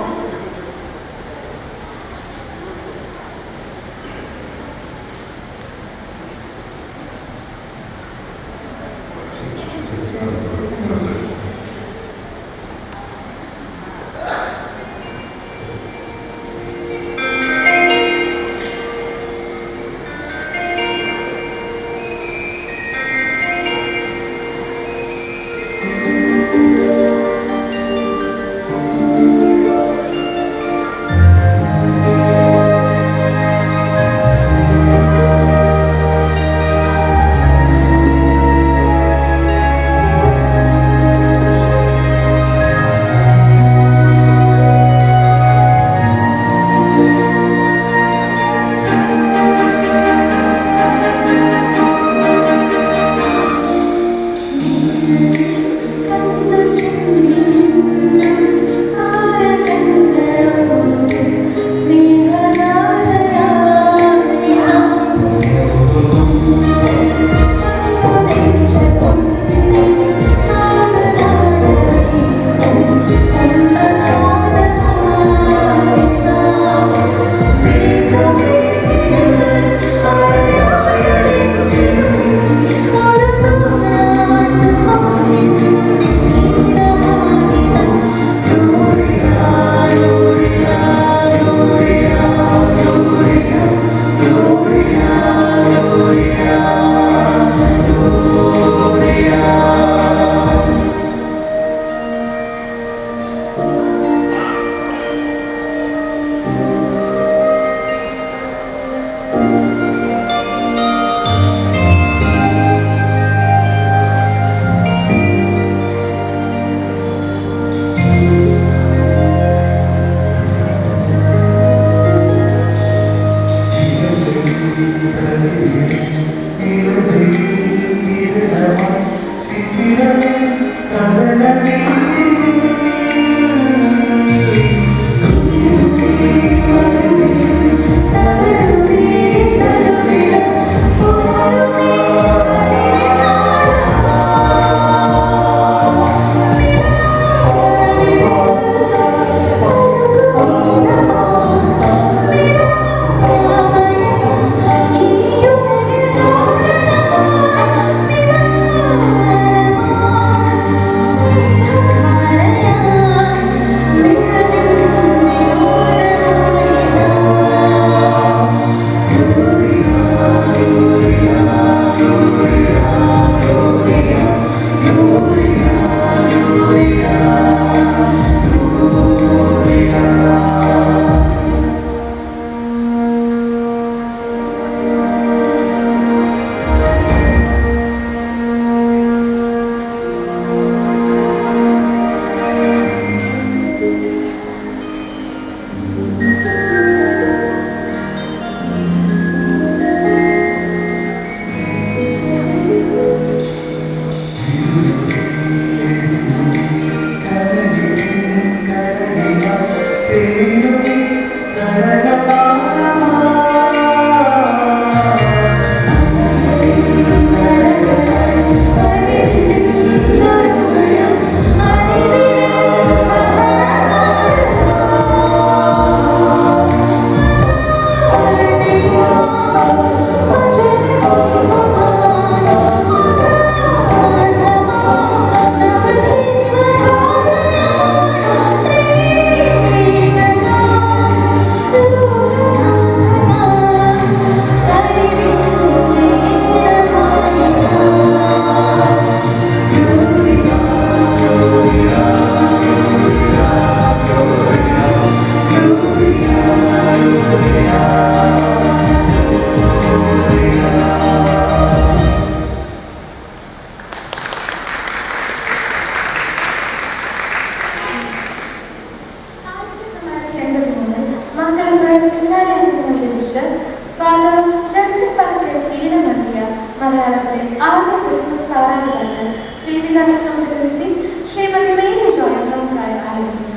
രചിച്ച് ഫാദർ ജസ്റ്റിൻ പലക്കൽ ഈണം നൽകിയ മലയാളത്തിലെ ആദ്യ ക്രിസ്മസ് താരാട്ടുപാട്ട് സേവികാ സംഘം പ്രതിനിധി ശ്രീമതി മേരി ജോയ് നമുക്കായി ആലപിക്കുന്നു.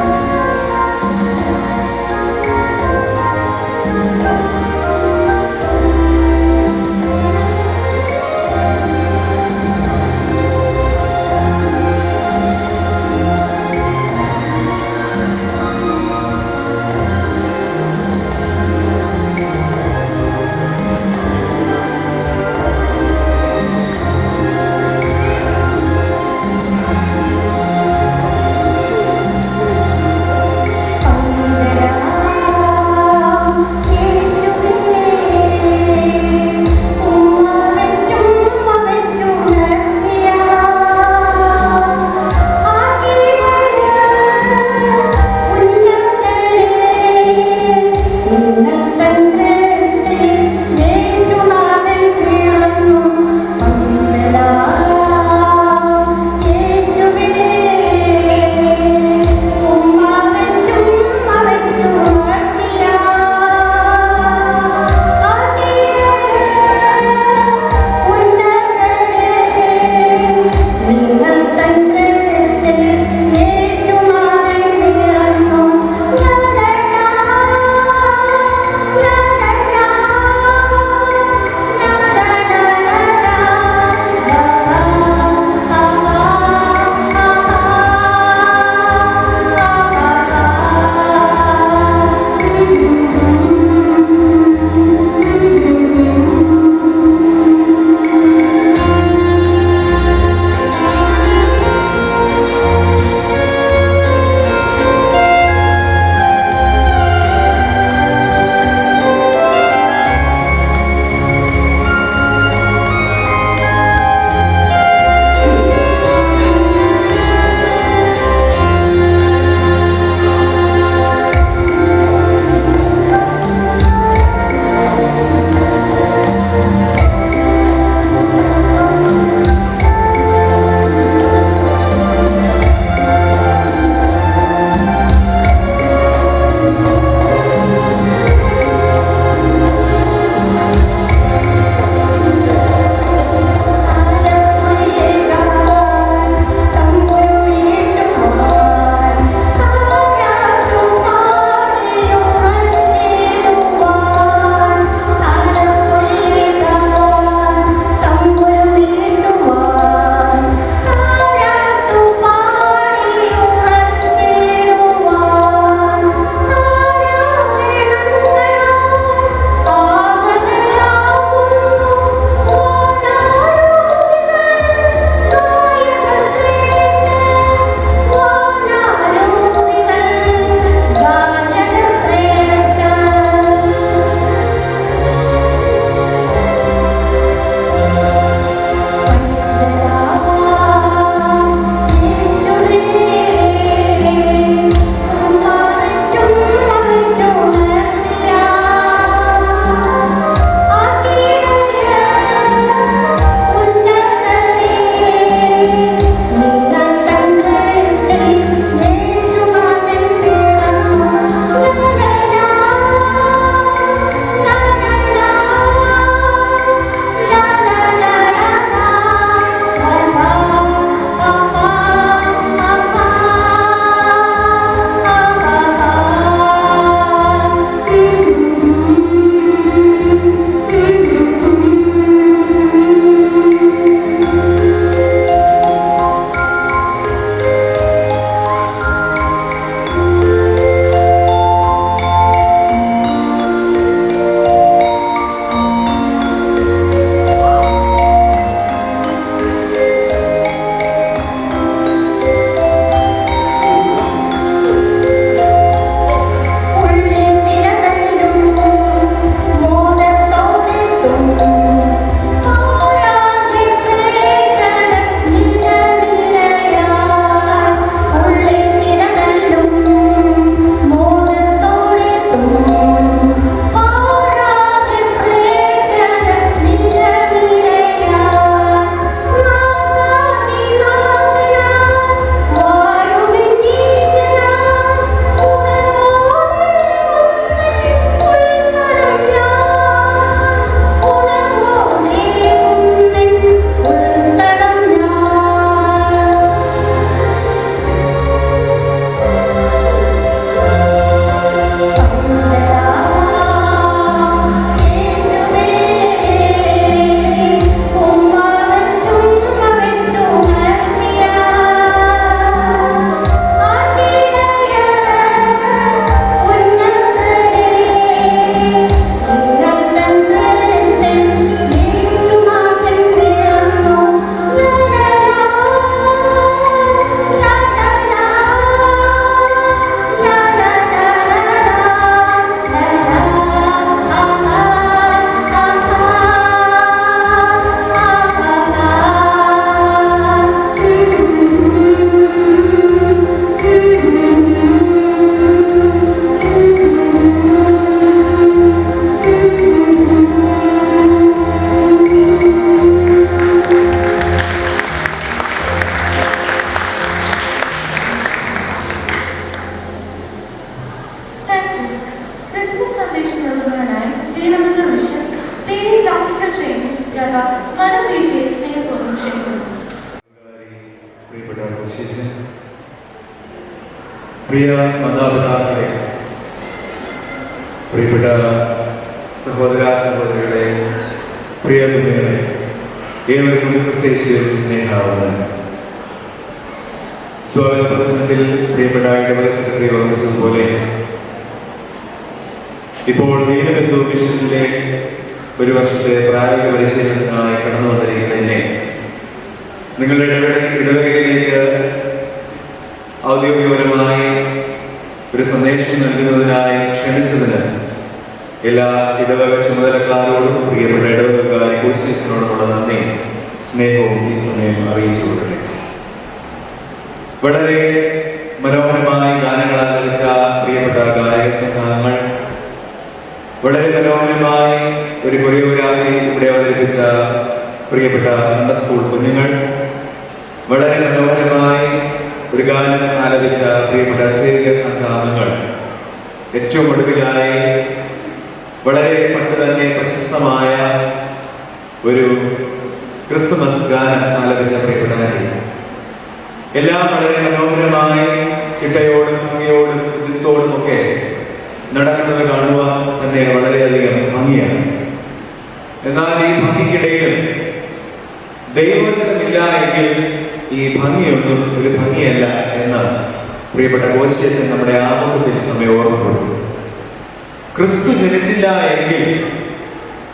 Thank സന്ദേശം നൽകുന്നതിനായി Deenabandha mission training practical training brother മനോവീശയെ സ്നേഹപൂർവ്വം ക്ഷണിക്കുന്നു. പ്രിയപ്പെട്ട ശിഷ്യൻ, പ്രിയ മാതാപിതാക്കളെ, പ്രിയപ്പെട്ട സഹോദര സഹോദരികളെ, പ്രിയ കുഞ്ഞുങ്ങളെ, ഏവർക്കും ക്രിസ്തേശുവിൽ സ്നേഹാവുന്നു. സ്വാഗത പ്രസംഗത്തിൽ പ്രിയപ്പെട്ട ഇടവക സെക്രട്ടറി ഓർമ്മിച്ചതുപോലെ ഇപ്പോൾ ദീനബന്ധു മിഷനിലെ ഒരു വർഷത്തെ പ്രായോഗിക പരിശീലനത്തിനായി കടന്നു വന്നിരിക്കുന്നതിനെ നിങ്ങളുടെ ഇടവകയിലേക്ക് ഔദ്യോഗികപരമായി ഒരു സന്ദേശം നൽകുന്നതിനായി ക്ഷണിച്ചതിന് എല്ലാ ഇടവക ചുമതലക്കാരോടും പ്രിയപ്പെട്ട ഇടവകക്കാരെ കോശിനോടുമുള്ള നന്ദി സ്നേഹവും ഈ സമയം അറിയിച്ചു കൊള്ളട്ടെ. വളരെ മനോഹരമായി ഗാനങ്ങൾ ആലപിച്ച പ്രിയപ്പെട്ട ഗായക സംഘങ്ങൾ, വളരെ മനോഹരമായി ഒരു കൊറിയോഗ്രാഫി ഇവിടെ അവതരിപ്പിച്ച പ്രിയപ്പെട്ട സൺഡേ സ്കൂൾ കുഞ്ഞുങ്ങൾ, വളരെ മനോഹരമായി ഒരു ഗാനം ആലപിച്ച പ്രിയപ്പെട്ട സേവിക സംഘാംഗങ്ങൾ, ഏറ്റവും ഒടുവിലായി വളരെ പണ്ട് തന്നെ പ്രശസ്തമായ ഒരു ക്രിസ്മസ് ഗാനം ആലപിച്ച പ്രിയപ്പെട്ട നടി, എല്ലാം വളരെ മനോഹരമായി ചിട്ടയോടും ഭംഗിയോടും ഉചിതത്തോടും ഒക്കെ നടക്കുന്നത് കാണുവാൻ തന്നെ വളരെയധികം ഭംഗിയാണ്. എന്നാൽ ഈ ഭംഗിക്കിടയിൽ ദൈവവചനമില്ല എങ്കിൽ ഈ ഭംഗിയൊന്നും ഒരു ഭംഗിയല്ല എന്ന് പ്രിയപ്പെട്ട കോശിയച്ഛൻ നമ്മുടെ ആമുഖത്തിൽ നമ്മെ ഓർമ്മപ്പെടുത്തുന്നു. ക്രിസ്തു ജനിച്ചില്ല എങ്കിൽ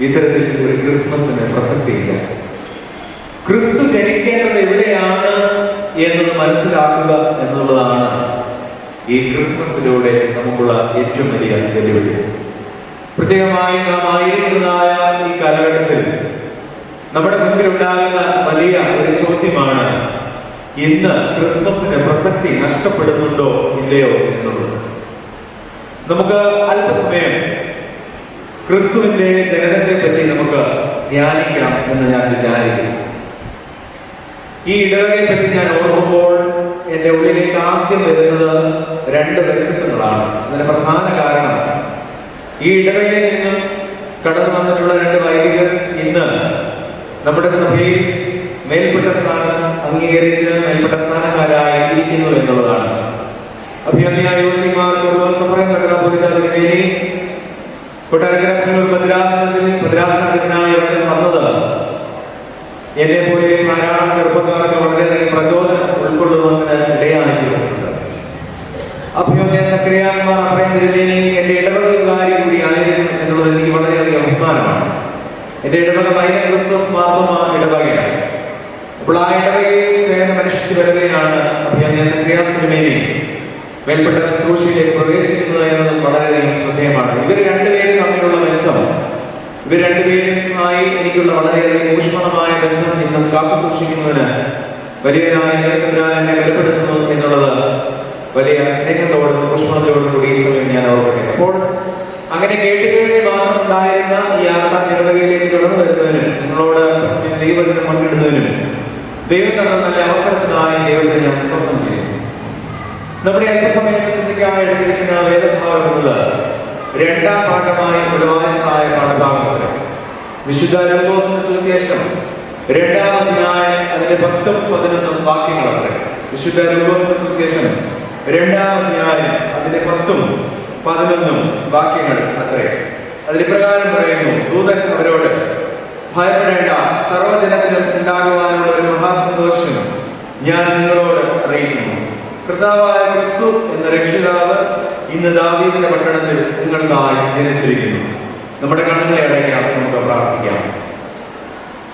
ഇത്തരത്തിൽ ഒരു ക്രിസ്മസിന് പ്രസക്തിയില്ല. ക്രിസ്തു ജനിക്കേണ്ടത് എവിടെയാണ് എന്നത് മനസ്സിലാക്കുക എന്നുള്ളതാണ് ഈ ക്രിസ്മസിലൂടെ നമുക്കുള്ള ഏറ്റവും വലിയ വെല്ലുവിളി. പ്രത്യേകമായി നാം ആയിരിക്കുന്നതായ ഈ കാലഘട്ടത്തിൽ നമ്മുടെ മുൻപിൽ ഉണ്ടാകുന്ന വലിയ ഒരു ചോദ്യമാണ്, ഇന്ന് ക്രിസ്മസിന് പ്രസക്തി നഷ്ടപ്പെടുന്നുണ്ടോ ഇല്ലയോ എന്നുള്ളത്. നമുക്ക് അല്പസമയം ക്രിസ്തുവിന്റെ ജനനത്തെ പറ്റി നമുക്ക് ധ്യാനിക്കണം എന്ന് ഞാൻ വിചാരിക്കുന്നു. ഈ ഇടവകയെ പറ്റി ഞാൻ ഓർക്കുമ്പോൾ എൻ്റെ ഉള്ളിലേക്ക് ആദ്യം വരുന്നത് രണ്ട് വ്യക്തിത്വങ്ങളാണ്. അതിന് പ്രധാന കാരണം ഈ ഇടവകയിൽ നിന്നും കടന്നു വന്നിട്ടുള്ള രണ്ട് വൈദികർ ഇന്ന് നമ്മുടെ സഭയിൽ മേൽപ്പെട്ട സ്ഥാനം അംഗീകരിച്ച് മേൽപ്പെട്ട സ്ഥാനക്കാരായി ഇരിക്കുന്നു എന്നുള്ളതാണ്. അഭിനന്ദനായ ഭദ്രാസനത്തിനായി വന്നത് എന്നെ പോലെ ധാരാളം ചെറുപ്പക്കാർക്ക് വളരെയധികം പ്രചോദനം ഉൾക്കൊള്ളുന്നതിന് ഇടയായിട്ടുണ്ട്. അഭിനന്ദന സക്രിയാസ്മാർ അഭയനിരലേനി എൻ്റെ ഇടവകകാരി കൂടി ആയിരുന്നു എന്നുള്ളത് എനിക്ക് വളരെയധികം അഭിമാനമാണ്. എൻ്റെ ഇടവക മൈന ക്രിസ്തുസ് മാർത്തോമ ഇടവകയാണ്. അപ്പോൾ ആ ഇടവകയിൽ സേവനമനുഷ്ഠിച്ചു വരവെയാണ് അഭിനന്ദന സക്രിയാസ്മേനി മേൽപ്പെട്ട ശുശ്രൂഷയിലേക്ക് പ്രവേശിക്കുന്നത് എന്നത് വളരെയധികം ശ്രദ്ധേയമാണ്. ഇവർ രണ്ടുപേരും തമ്മിലുള്ള ബന്ധം, ഇവർ രണ്ടുപേരുമായി എനിക്കുള്ള വളരെയധികം ഊഷ്മളമായ ബന്ധം ഇന്നും കാത്തു സൂക്ഷിക്കുന്നതിന് വലിയതായ എന്നെ ബലപ്പെടുത്തുന്നു എന്നുള്ളത് വലിയ സ്നേഹത്തോടും ഊഷ്മളതയോടും കൂടി ഈ സമയം ഞാൻ ഓർക്കട്ടെ. അപ്പോൾ അങ്ങനെ കേട്ടുകേൾവി മാത്രം ഉണ്ടായിരുന്ന ഈ യാത്ര ഇടവകയിലേക്ക് കടന്നു വരുന്നതിന്, നിങ്ങളോട് സമയം ദൈവത്തിന് പങ്കിടുന്നതിനും ദൈവം തന്ന നല്ല അവസരത്തിനായി ദൈവത്തെ ഞാൻ സ്തോത്രം ചെയ്യുന്നു. നമ്മുടെ അല്പസമയം ചിന്തിക്കാതെ എടുത്തിരിക്കുന്ന വേദഭാഗം എന്നത് രണ്ടാം പാഠമായി ഉടവാശമായ പാഠഭാഗത്തിന് വിശുദ്ധ ലൂക്കോസിന്റെ സുവിശേഷം 2-ാം അധ്യായം അതിന്റെ 10-11 വാക്യങ്ങളത്രേ. വിശുദ്ധ ലൂക്കോസിന്റെ സുവിശേഷം 2-ാം അധ്യായം അതിന്റെ 10-11 വാക്യങ്ങൾ അത്രേ. അതിൽ പ്രകാരം പറയുന്നു, ദൂതൻ അവരോട്, ഭയപ്പെടേണ്ട, സർവ്വജനത്തിനും ഉണ്ടാകുവാനുള്ള ഒരു മഹാസന്തോഷം ഞാൻ നിങ്ങളോട് അറിയിക്കുന്നു. കർത്താവായ ക്രിസ്തു എന്ന രക്ഷിതാവ് ഇന്ന് ദാവീദിന്റെ പട്ടണത്തിൽ നിങ്ങൾക്കായി ജനിച്ചിരിക്കുന്നു. നമ്മുടെ കണ്ണുകളെ അടയ്ക്കാം, നമുക്ക് പ്രാർത്ഥിക്കാം.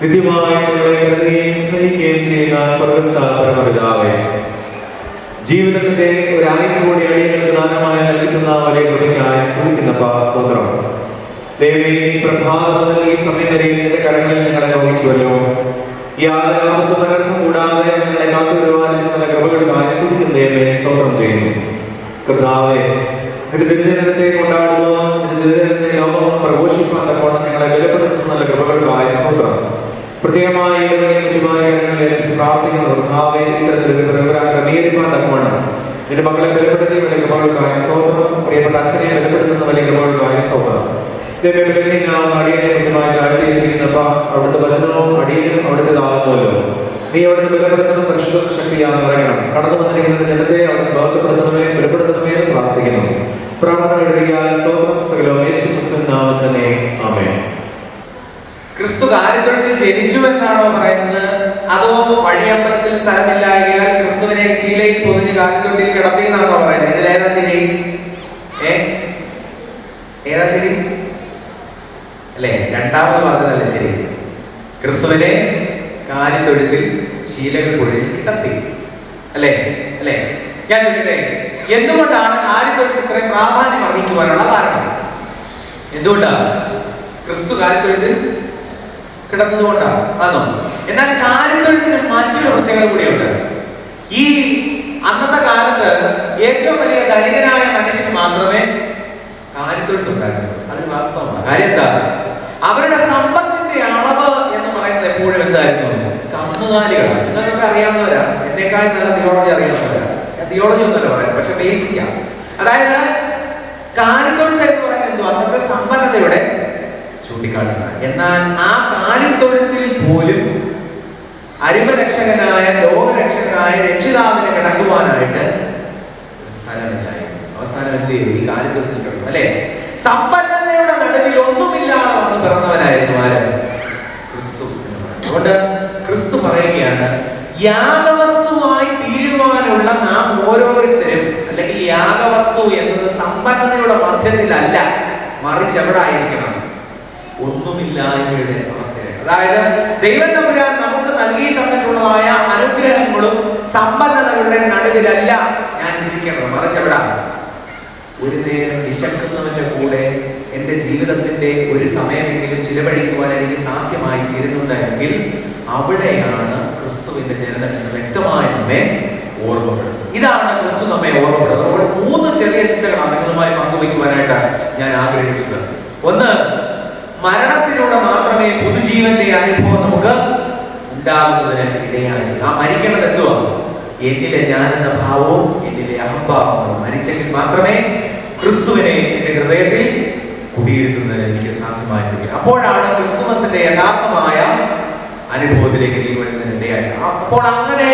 നിത്യമായി നിങ്ങളെ കരുതുകയും സ്നേഹിക്കുകയും ചെയ്യുന്ന സ്വർഗ്ഗസ്ഥ പരമപിതാവേ, ജീവിതത്തിന്റെ ഒരു ആയുസ്സോടെ അടിയങ്ങൾക്ക് ദാനമായി നൽകുന്ന വലിയ കൃപയ്ക്കായി സ്തുതിക്കുന്ന സ്തോത്രം. ദൈവമേ, ഈ പ്രഭാതം മുതൽ ഈ സമയം വരെ എന്റെ കരങ്ങളിൽ നിങ്ങളെ വഹിച്ചുവല്ലോ. യാതൊരു അനർത്ഥം കൂടാതെ നിങ്ങളെ കാത്തു പരിപാലിച്ച നല്ല കൃപകൾക്കായി സ്തുതിക്കുന്ന ദൈവമേ സ്തോത്രം ചെയ്യുന്നു. കർത്താവേ, നിന്റെ തിരുദിനത്തെ കൊണ്ടാടുവാൻ, നിന്റെ തിരുദിനത്തെ ലോകം പ്രഘോഷിപ്പാൻ തക്കവണ്ണം ഞങ്ങളെ ബലപ്പെടുത്തുന്ന നല്ല കൃപകൾക്കായി സ്തോത്രം. പ്രത്യേകമായി മറ്റുമായ കാര്യങ്ങളെ പ്രാർത്ഥിക്കുന്ന കർത്താവേ, ഇത്തരത്തിലൊരു പ്രോഗ്രാം ക്രമീകരിപ്പാൻ തക്കവണ്ണം നിന്റെ മക്കളെ ബലപ്പെടുത്തിയ വലിയ കൃപകൾക്കായി സ്തോത്രം. പ്രിയപ്പെട്ട അച്ഛനെ ബലപ്പെടുത്തുന്ന വലിയ കൃപകൾക്കായി സ്തോത്രം. അടിയനെ കൃത്യമായി താഴ്ത്തിയിരിക്കുന്നപ്പ അവിടുത്തെ വചനവും അടിയനും അവിടുത്തേതാകുന്നല്ലോ. നീ അവിടുത്തെ ബലപ്പെടുത്തുന്ന പരിശുദ്ധ ശക്തിയാണെന്ന് പറയണം. കടന്നു വന്നിരിക്കുന്ന ജനത്തെ അവിടെ ബലപ്പെടുത്തണമേ ബലപ്പെടുത്തണമേ എന്ന് പ്രാർത്ഥിക്കുന്നു. പ്രാർത്ഥന എഴുതിയാൽ സ്തോത്രം സകലം യേശുക്രിസ്തുവിൻ നാമത്തിൽ തന്നെ ആമേൻ. ക്രിസ്തു കാര്യത്തൊഴുത്തിൽ ജനിച്ചു എന്നാണോ പറയുന്നത്, അതോ വഴിയമ്പലത്തിൽ സ്ഥലമില്ലായകയാൽ ക്രിസ്തുവിനെ ശീലയിൽ പൊതിഞ്ഞ് കാര്യത്തൊട്ടിൽ കിടത്തി എന്നാണോ പറയുന്നത്? ഇതിലേതാ ശരി? ഏതാ ശരി? അല്ലേ, രണ്ടാമത് പറഞ്ഞതല്ലേ ശരി? ക്രിസ്തുവിനെ കാര്യത്തൊഴുത്തിൽ ശീലകൾ പൊഴിഞ്ഞ് കിടത്തി, അല്ലേ? അല്ലേ? ഞാൻ ചോദിക്കട്ടെ, എന്തുകൊണ്ടാണ് കാര്യത്തൊഴുത്ത് ഇത്രയും പ്രാധാന്യം അർഹിക്കുവാനുള്ള കാരണം? എന്തുകൊണ്ടാണ്? ക്രിസ്തു കാര്യത്തൊഴുത്തിൽ കിടന്നതുകൊണ്ടാണ് ആണോ? എന്നാൽ കാര്യത്തൊഴുത്തിന് മറ്റൊരു പ്രത്യേകത കൂടിയുണ്ട്. ഈ അന്നത്തെ കാലത്ത് ഏറ്റവും വലിയ ധനികനായ മനുഷ്യന് മാത്രമേ കാര്യത്തൊഴുത്തുണ്ടായിരുന്നു. അതിന് വാസ്തവമാണ്. കാര്യം എന്താ? അവരുടെ സമ്പത്തിന്റെ അളവ് എന്ന് പറയുന്നത് എപ്പോഴും എന്തായിരുന്നു? കന്നുകാലികളാണ്. നിങ്ങൾക്കൊക്കെ അറിയാവുന്നവരാ, എന്നേക്കാൾ നല്ല തിയോളജി അറിയാവുന്നവരാ. ഞാൻ തിയോളജി ഒന്നല്ല പറയുന്നത്, പക്ഷെ ബേസിക്കാ. അതായത് കാര്യത്തൊഴുത്ത് എന്ന് പറയുന്നത് എന്തോ അന്നത്തെ സമ്പന്നതയുടെ ചൂണ്ടിക്കാട്ടുന്നത്. എന്നാൽ ആ കാര്യത്തൊഴുത്തിൽ പോലും അരിമരക്ഷകനായ ലോകരക്ഷകനായ രക്ഷിതാവിനെ കിടക്കുവാനായിട്ട് സ്ഥലമില്ലായിരുന്നു. അവസാനം എന്ത് ചെയ്യും? ഈ കാര്യത്തൊഴുത്തിൽ കിടക്കും, അല്ലെ? സമ്പന്നതയുടെ നടുവിൽ ഒന്നുമില്ലാതെ വന്ന് പിറന്നവനായിരുന്നു ആര്? ക്രിസ്തു. അതുകൊണ്ട് ക്രിസ്തു പറയുകയാണ്, യാഗവസ്തുവായി തീരുവാനുള്ള നാം ഓരോരുത്തരും, അല്ലെങ്കിൽ യാഗവസ്തു എന്നത് സമ്പന്നതയുടെ മധ്യത്തിലല്ല, മറിച്ച് എവിടെ ആയിരിക്കണം? ഒന്നുമില്ലായ്മയുടെ അവസ്ഥയാണ്. അതായത് ദൈവം തമ്പുരാൻ നമുക്ക് നൽകി തന്നിട്ടുള്ളതായ അനുഗ്രഹങ്ങളും സമ്പന്നതകളുടെ നടുവിലല്ല ഞാൻ ജീവിക്കേണ്ടത്, മറിച്ച് എവിടെ? ഒരു നേരം വിശക്കുന്നവന്റെ കൂടെ എൻ്റെ ജീവിതത്തിന്റെ ഒരു സമയമെങ്കിലും ചിലവഴിക്കുവാൻ എനിക്ക് സാധ്യമായി തീരുന്നുണ്ടെങ്കിൽ അവിടെയാണ് ക്രിസ്തുവിന്റെ ജനനം എന്ന് വ്യക്തമായി നമ്മെ ഓർമ്മപ്പെടുന്നത്. ഇതാണ് ക്രിസ്തു നമ്മെ ഓർമ്മപ്പെടുന്നത്. അപ്പോൾ 3 ചെറിയ ചിന്തകളാണ് നിങ്ങളുമായി പങ്കുവയ്ക്കുവാനായിട്ട് ഞാൻ ആഗ്രഹിച്ചത്. ഒന്ന്, മരണത്തിലൂടെ മാത്രമേ പുതുജീവന്റെ അനുഭവം നമുക്ക് ഉണ്ടാകുന്നതിന് ഇടയായി. ആ മരിക്കേണ്ടത് എന്തുവാ? എന്നിലെ ഞാനെന്ന ഭാവവും എന്നിലെ അഹംഭാവങ്ങളും മരിച്ചെങ്കിൽ മാത്രമേ ക്രിസ്തുവിനെ എന്റെ ഹൃദയത്തിൽ കുടിയിരുത്തുന്നതിന് എനിക്ക് സാധ്യമായി തീരും. അപ്പോഴാണ് ക്രിസ്തുമസിന്റെ യഥാർത്ഥമായ അനുഭവത്തിലേക്ക് നീ വരുന്നതിന് ഇടയായി. അപ്പോൾ അങ്ങനെ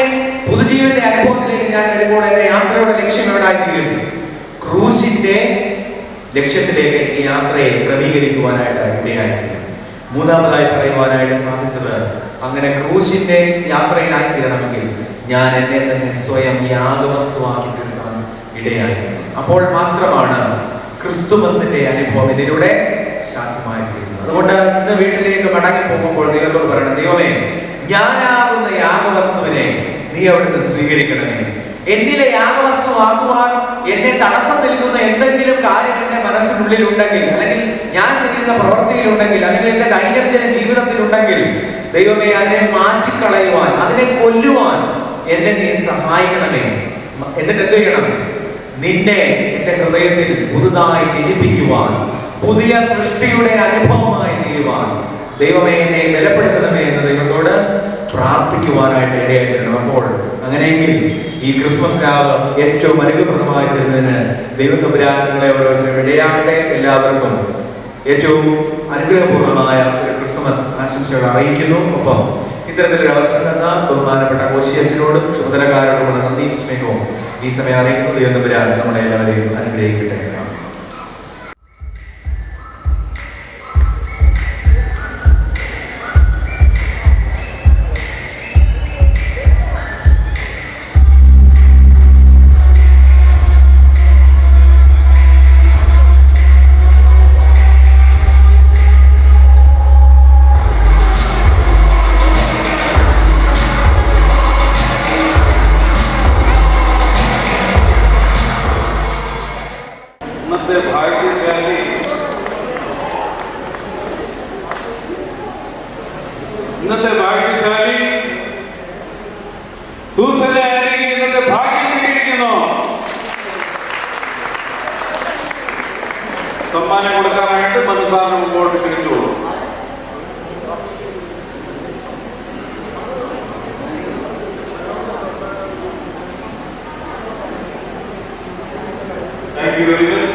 പുതുജീവന്റെ അനുഭവത്തിലേക്ക് ഞാൻ വരുമ്പോൾ എന്റെ യാത്രയുടെ ലക്ഷ്യം എവിടായിത്തീരും? ക്രൂശിന്റെ ലക്ഷ്യത്തിലേക്ക് എനിക്ക് യാത്രയെ ക്രമീകരിക്കുവാനായിട്ട് ഇടയായിത്തീരും. മൂന്നാമതായി പറയുവാനായിട്ട് സാധിച്ചത്, അങ്ങനെ ക്രൂശിന്റെ യാത്രയിലായി തീരണമെങ്കിൽ ഞാൻ എന്നെ തന്നെ സ്വയം യാഗവസ്തുവാക്കി തീർക്കാൻ ഇടയായിരുന്നു. അപ്പോൾ മാത്രമാണ് ക്രിസ്തുമസിന്റെ അനുഭവം ഇതിലൂടെ സാധ്യമായി തീരുന്നത്. അതുകൊണ്ട് ഇന്ന് വീട്ടിലേക്ക് മടങ്ങി പോകുമ്പോൾ ദൈവത്തോട് പറയണം, ദൈവമേ, ഞാനാകുന്ന യാഗവസ്തുവിനെ നീ അവിടുന്ന് സ്വീകരിക്കണമേ. എന്നിലെ യാഗവസ്തുവാക്കുവാൻ എന്നെ തടസ്സം നിൽക്കുന്ന എന്തെങ്കിലും കാര്യം എന്റെ മനസ്സിനുള്ളിൽ ഉണ്ടെങ്കിൽ, അല്ലെങ്കിൽ ഞാൻ ചെയ്യുന്ന പ്രവൃത്തിയിലുണ്ടെങ്കിൽ, അല്ലെങ്കിൽ എന്റെ ദൈനംദിന ജീവിതത്തിലുണ്ടെങ്കിൽ, ദൈവമേ, അതിനെ മാറ്റിക്കളയുവാൻ, അതിനെ കൊല്ലുവാൻ എന്നെ നീ സഹായിക്കണമേ. എന്നിട്ട് എന്ത് ചെയ്യണം? നിന്നെ എന്റെ ഹൃദയത്തിൽ പുതുതായി ജനിപ്പിക്കുവാൻ, പുതിയ സൃഷ്ടിയുടെ അനുഭവമായി തീരുവാൻ ദൈവമേ എന്നെ ബലപ്പെടുത്തണമേ എന്ന് ദൈവത്തോട് പ്രാർത്ഥിക്കുവാനായിട്ട് ഇടയായിത്തീരണം. അപ്പോൾ അങ്ങനെയെങ്കിൽ ഈ ക്രിസ്മസ് രാവ് ഏറ്റവും അനുഗ്രഹപ്രദമായി തീരുന്നതിന് ദൈവം തമ്പുരാൻ നിങ്ങളെ ഓരോരുത്തരും ഇടയാകട്ടെ. എല്ലാവർക്കും ഏറ്റവും അനുഗ്രഹപൂർണമായ ഒരു ക്രിസ്മസ് ആശംസകൾ അറിയിക്കുന്നു. ഒപ്പം ഇത്തരത്തിലൊരു അവസരം തന്ന ബഹുമാനപ്പെട്ട കോശിയച്ചനോടും ചുമതലക്കാരോടുമുള്ള നന്ദിയും സ്നേഹവും ഈ സമയം അറിയിക്കുന്നു. ദൈവം തമ്പുരാൻ നമ്മളെ എല്ലാവരെയും അനുഗ്രഹിക്കട്ടെ. ഇന്നത്തെ ഭാഗ്യശാലി സൂസനാണെങ്കിൽ ഇന്നത്തെ ഭാഗ്യം കിട്ടിയിരിക്കുന്നു. സമ്മാനം കൊടുക്കാനായിട്ട് മനസ്സാറിന് മുമ്പോട്ട് ക്ഷണിച്ചോളൂ. Thank you very much.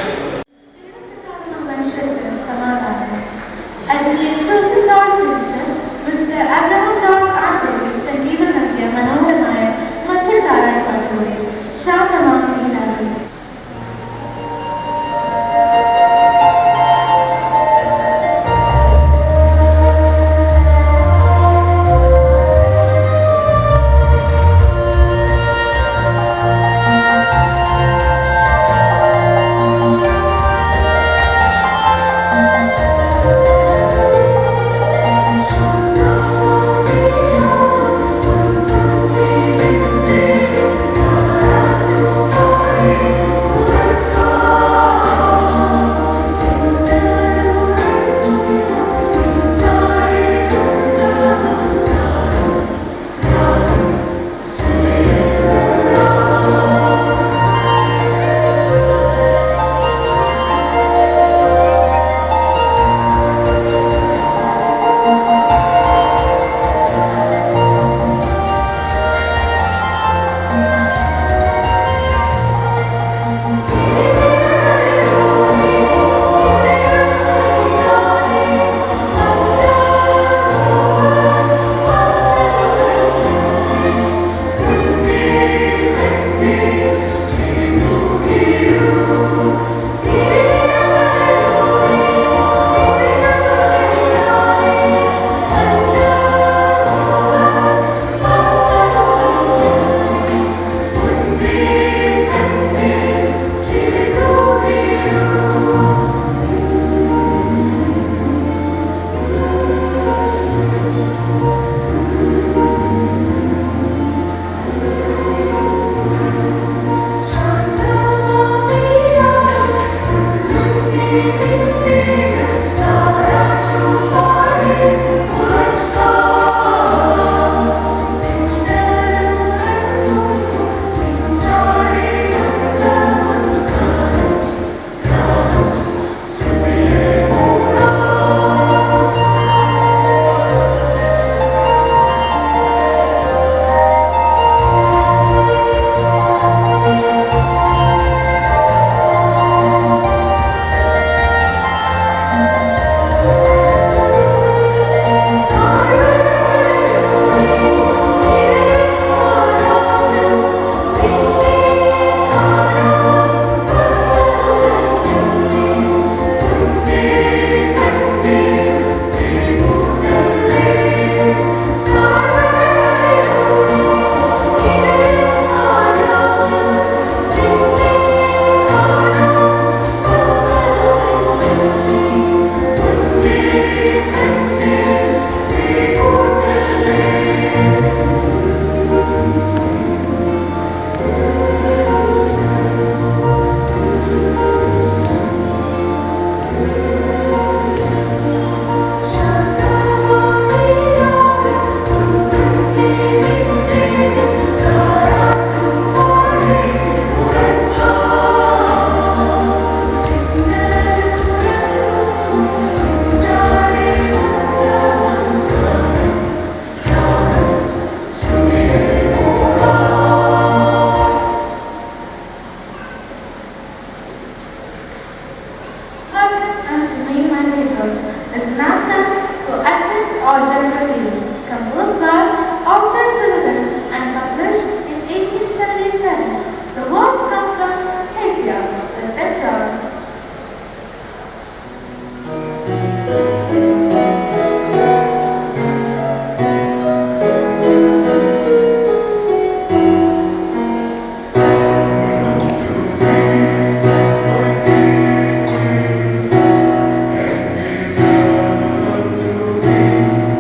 മനുഷ്യർക്ക് സമാധാനം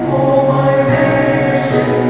Oh, my nation.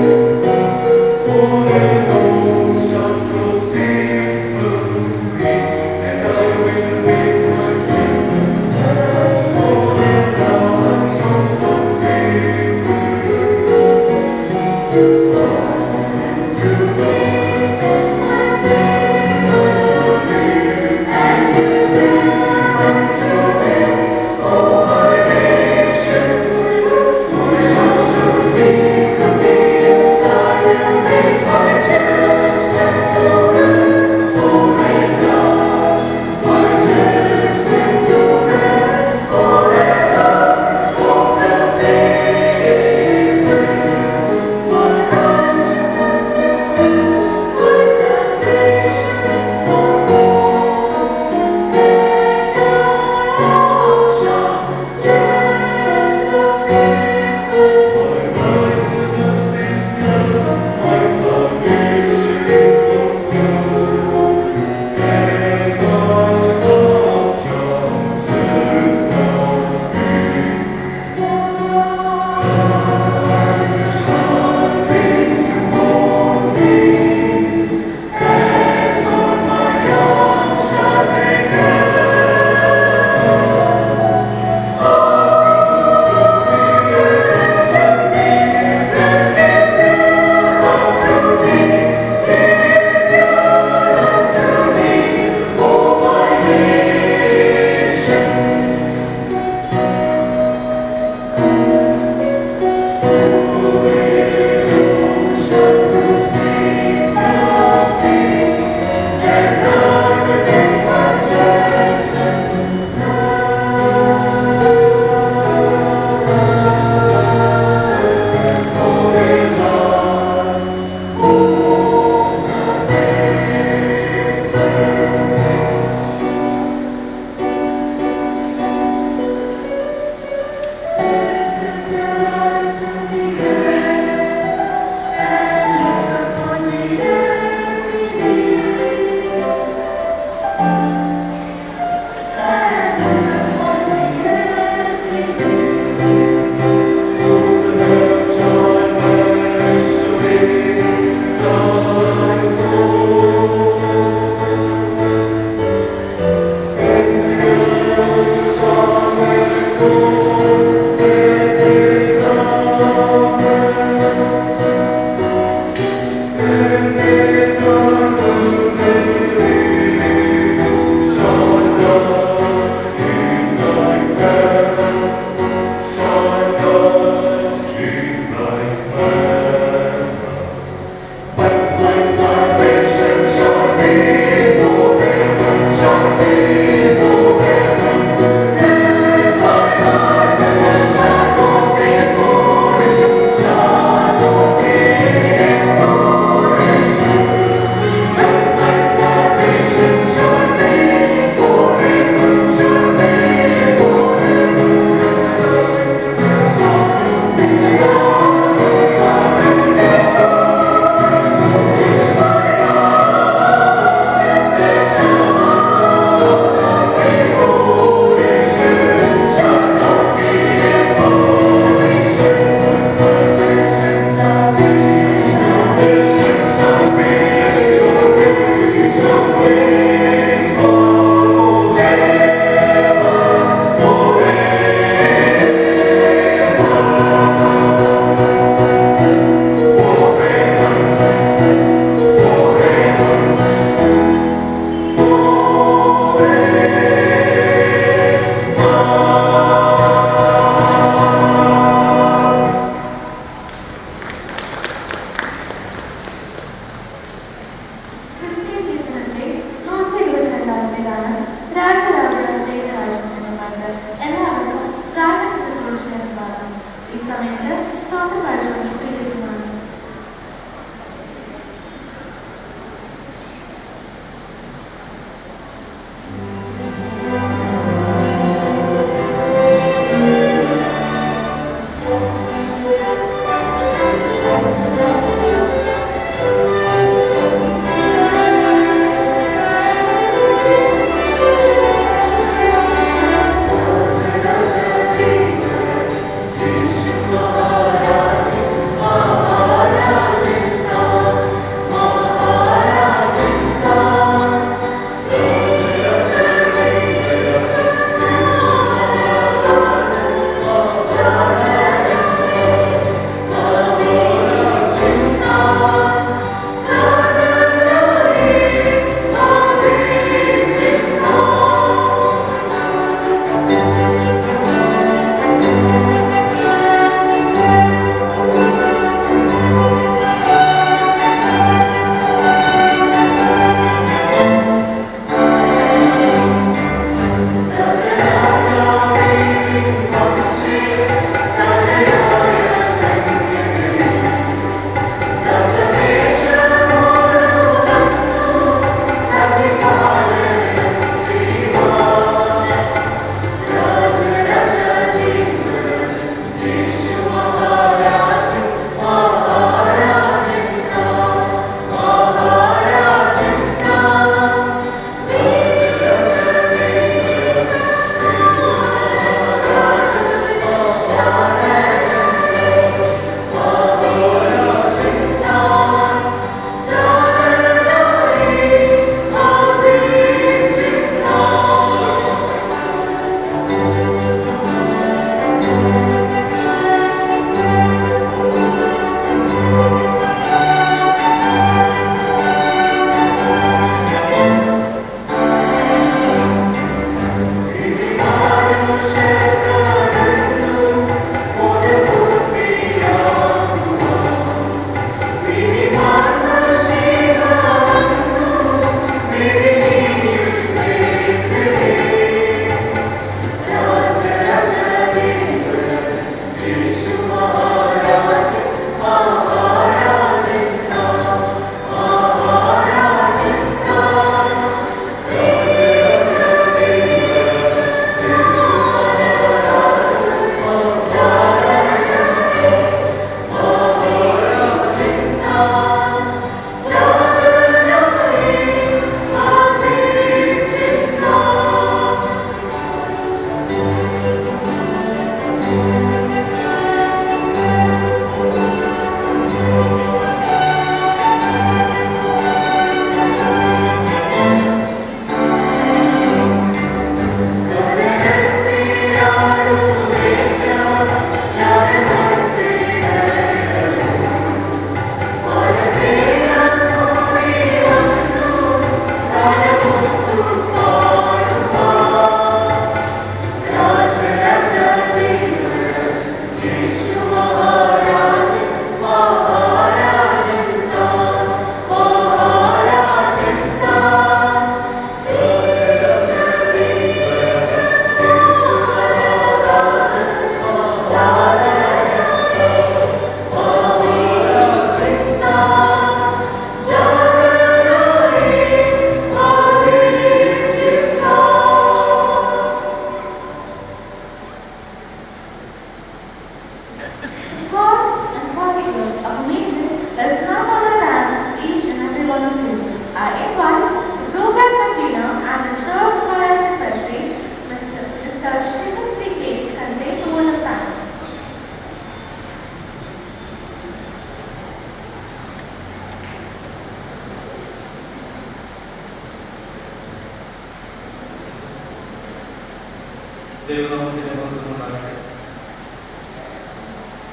ദൈവനാമത്തിന്റെ മഹത്വമുണ്ടാകട്ടെ.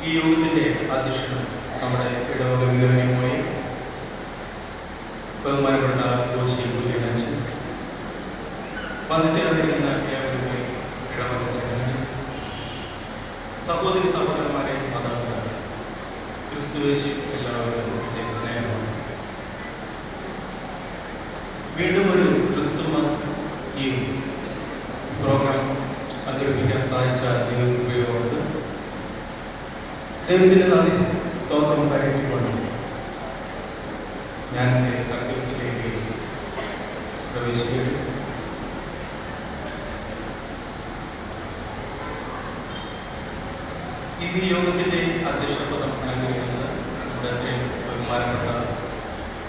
ഈ യോഗത്തിന്റെ അധ്യക്ഷനും നമ്മുടെ ഇടവക വികാരിയുമായി ബഹുമാനപ്പെട്ട കോശി കുര്യനച്ചൻ, വന്നുചേർന്നിരിക്കുന്ന ഏവരുമായി ഇടവക ജനങ്ങൾ, സഹോദരി സഹോദരന്മാരെ, മാതാപിതാക്കളെ, ക്രിസ്തുവേശി എല്ലാവരും എൻ്റെ സ്നേഹമാണ്. വീണ്ടും ഒരു ക്രിസ്തുമസ് ഈ പ്രോഗ്രാം സംഘടിപ്പിക്കാൻ സാധിച്ച ദൈവകൃപയോട് ദൈവത്തിൻ്റെ നന്ദി സ്തോത്രം കരയിക്കൊണ്ട് ഞാൻ എൻ്റെ കർത്തവ്യത്തിലേക്ക് പ്രവേശിക്കുന്നു. ഈ യോഗത്തിൻ്റെ അധ്യക്ഷപദം അലങ്കരിക്കുന്നത് നമ്മുടെ അത്രയും ബഹുമാനപ്പെട്ട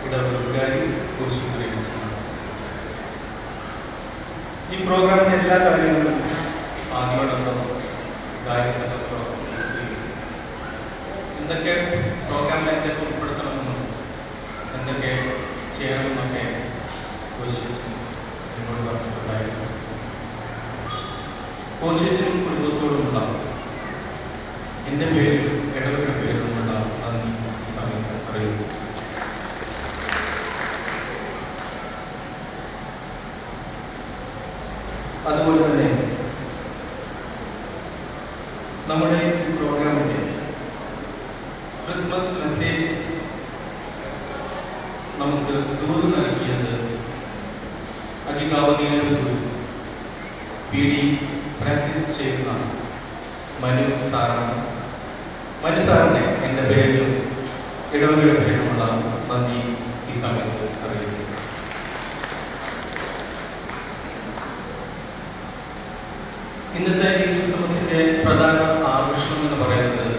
ഇടവക വികാരി കോശി കുര്യനച്ചനാണ്. ഈ പ്രോഗ്രാമിൻ്റെ എല്ലാ കാര്യങ്ങളും ആദ്യോടൊപ്പം ഗായക സംഘത്തോടൊപ്പം എന്തൊക്കെ പ്രോഗ്രാമിൽ എന്തൊക്കെ ഉൾപ്പെടുത്തണമെന്നും എന്തൊക്കെ ചെയ്യണമെന്നൊക്കെ കോശിച്ച് എന്നോട് പറഞ്ഞിട്ടുണ്ടായിരുന്നു. കോശിച്ചിനും കുടുംബത്തോടുമുള്ള എൻ്റെ പേരിൽ ഇടവകയുടെ പേരിലുമുള്ള നന്ദി സമയത്ത് അറിയുന്നു. അതുപോലെ തന്നെ നമ്മുടെ ഈ പ്രോഗ്രാമിൻ്റെ ക്രിസ്മസ് മെസ്സേജ് നമുക്ക് ദൂത് നൽകിയത് അധികാവധികളും പി ഡി പ്രാക്ടീസ് ചെയ്യുന്ന മനു സാറാണ്. മനു സാറിനെ എൻ്റെ പേരിലും ഇടവകയുടെ പേരിലുമുള്ള നന്ദി ഈ സമയത്ത് അറിയിക്കുന്നു. ഇന്നത്തെ ഈ ക്രിസ്തുമസിൻ്റെ പ്രധാന ആഘോഷം എന്ന് പറയുന്നത്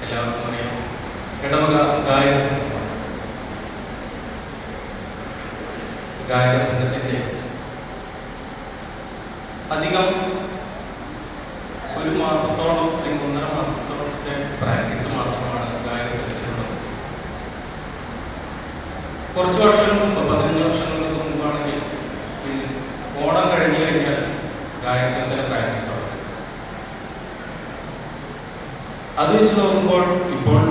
എല്ലാവർക്കും അറിയാം, ഇടവക ഗായക സംഘമാണ്. ഗായക സംഘത്തിൻ്റെ അധികം ഒരു മാസത്തോളം അല്ലെങ്കിൽ 1.5 മാസത്തോളത്തെ പ്രാക്ടീസ് മാത്രമാണ് ഗായക സംഘത്തിലുള്ളത്. കുറച്ച് വർഷങ്ങൾ മുമ്പ് 15 വർഷങ്ങൾക്ക് മുമ്പാണെങ്കിൽ ഓണം കഴിഞ്ഞു കഴിഞ്ഞാൽ ഗായക സംഘത്തിൻ്റെ പ്രാക്ടീസ് ആണ്. അത് വെച്ച് നോക്കുമ്പോൾ ഇപ്പോൾ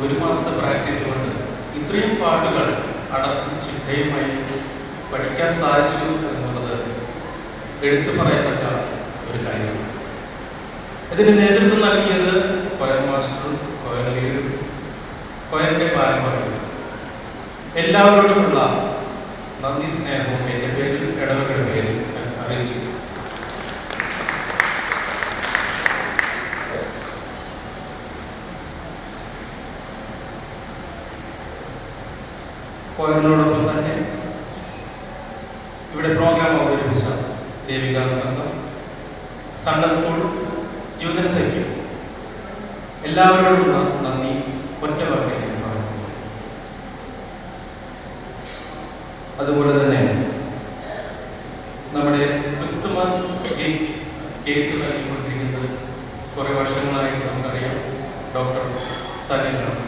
1 മാസത്തെ പ്രാക്ടീസ് കൊണ്ട് ഇത്രയും പാട്ടുകൾ അടക്കും ചിട്ടയുമായി പഠിക്കാൻ സാധിച്ചു എന്നുള്ളത് എടുത്തു പറയത്തക്ക ഒരു ഇതിന് നേതൃത്വം നൽകിയത് കൊയർ മാസ്റ്ററും കൊയർ ലീഡറും കൊയറിന്റെ ഭാരവാഹികളും. എല്ലാവരോടുമുള്ള നന്ദി സ്നേഹവും എൻ്റെ പേരിൽ ഇടവകയുടെ പേരിൽ ഞാൻ അറിയിച്ചു. കൊയറിനോടൊപ്പം തന്നെ ഇവിടെ പ്രോഗ്രാം അവതരിപ്പിച്ച സേവികാ സംഘം, സൺഡേ സ്കൂൾ, യുവജന സഖ്യം എല്ലാവരോടുമുള്ള നന്ദി ഒറ്റ വാക്കിൽ ഞാൻ പറയുന്നു. അതുപോലെ തന്നെ നമ്മുടെ ക്രിസ്തുമസ് കേക്ക് നൽകിക്കൊണ്ടിരിക്കുന്നത് കുറേ വർഷങ്ങളായിട്ട് നമുക്കറിയാം ഡോക്ടർ സലിനാണ്.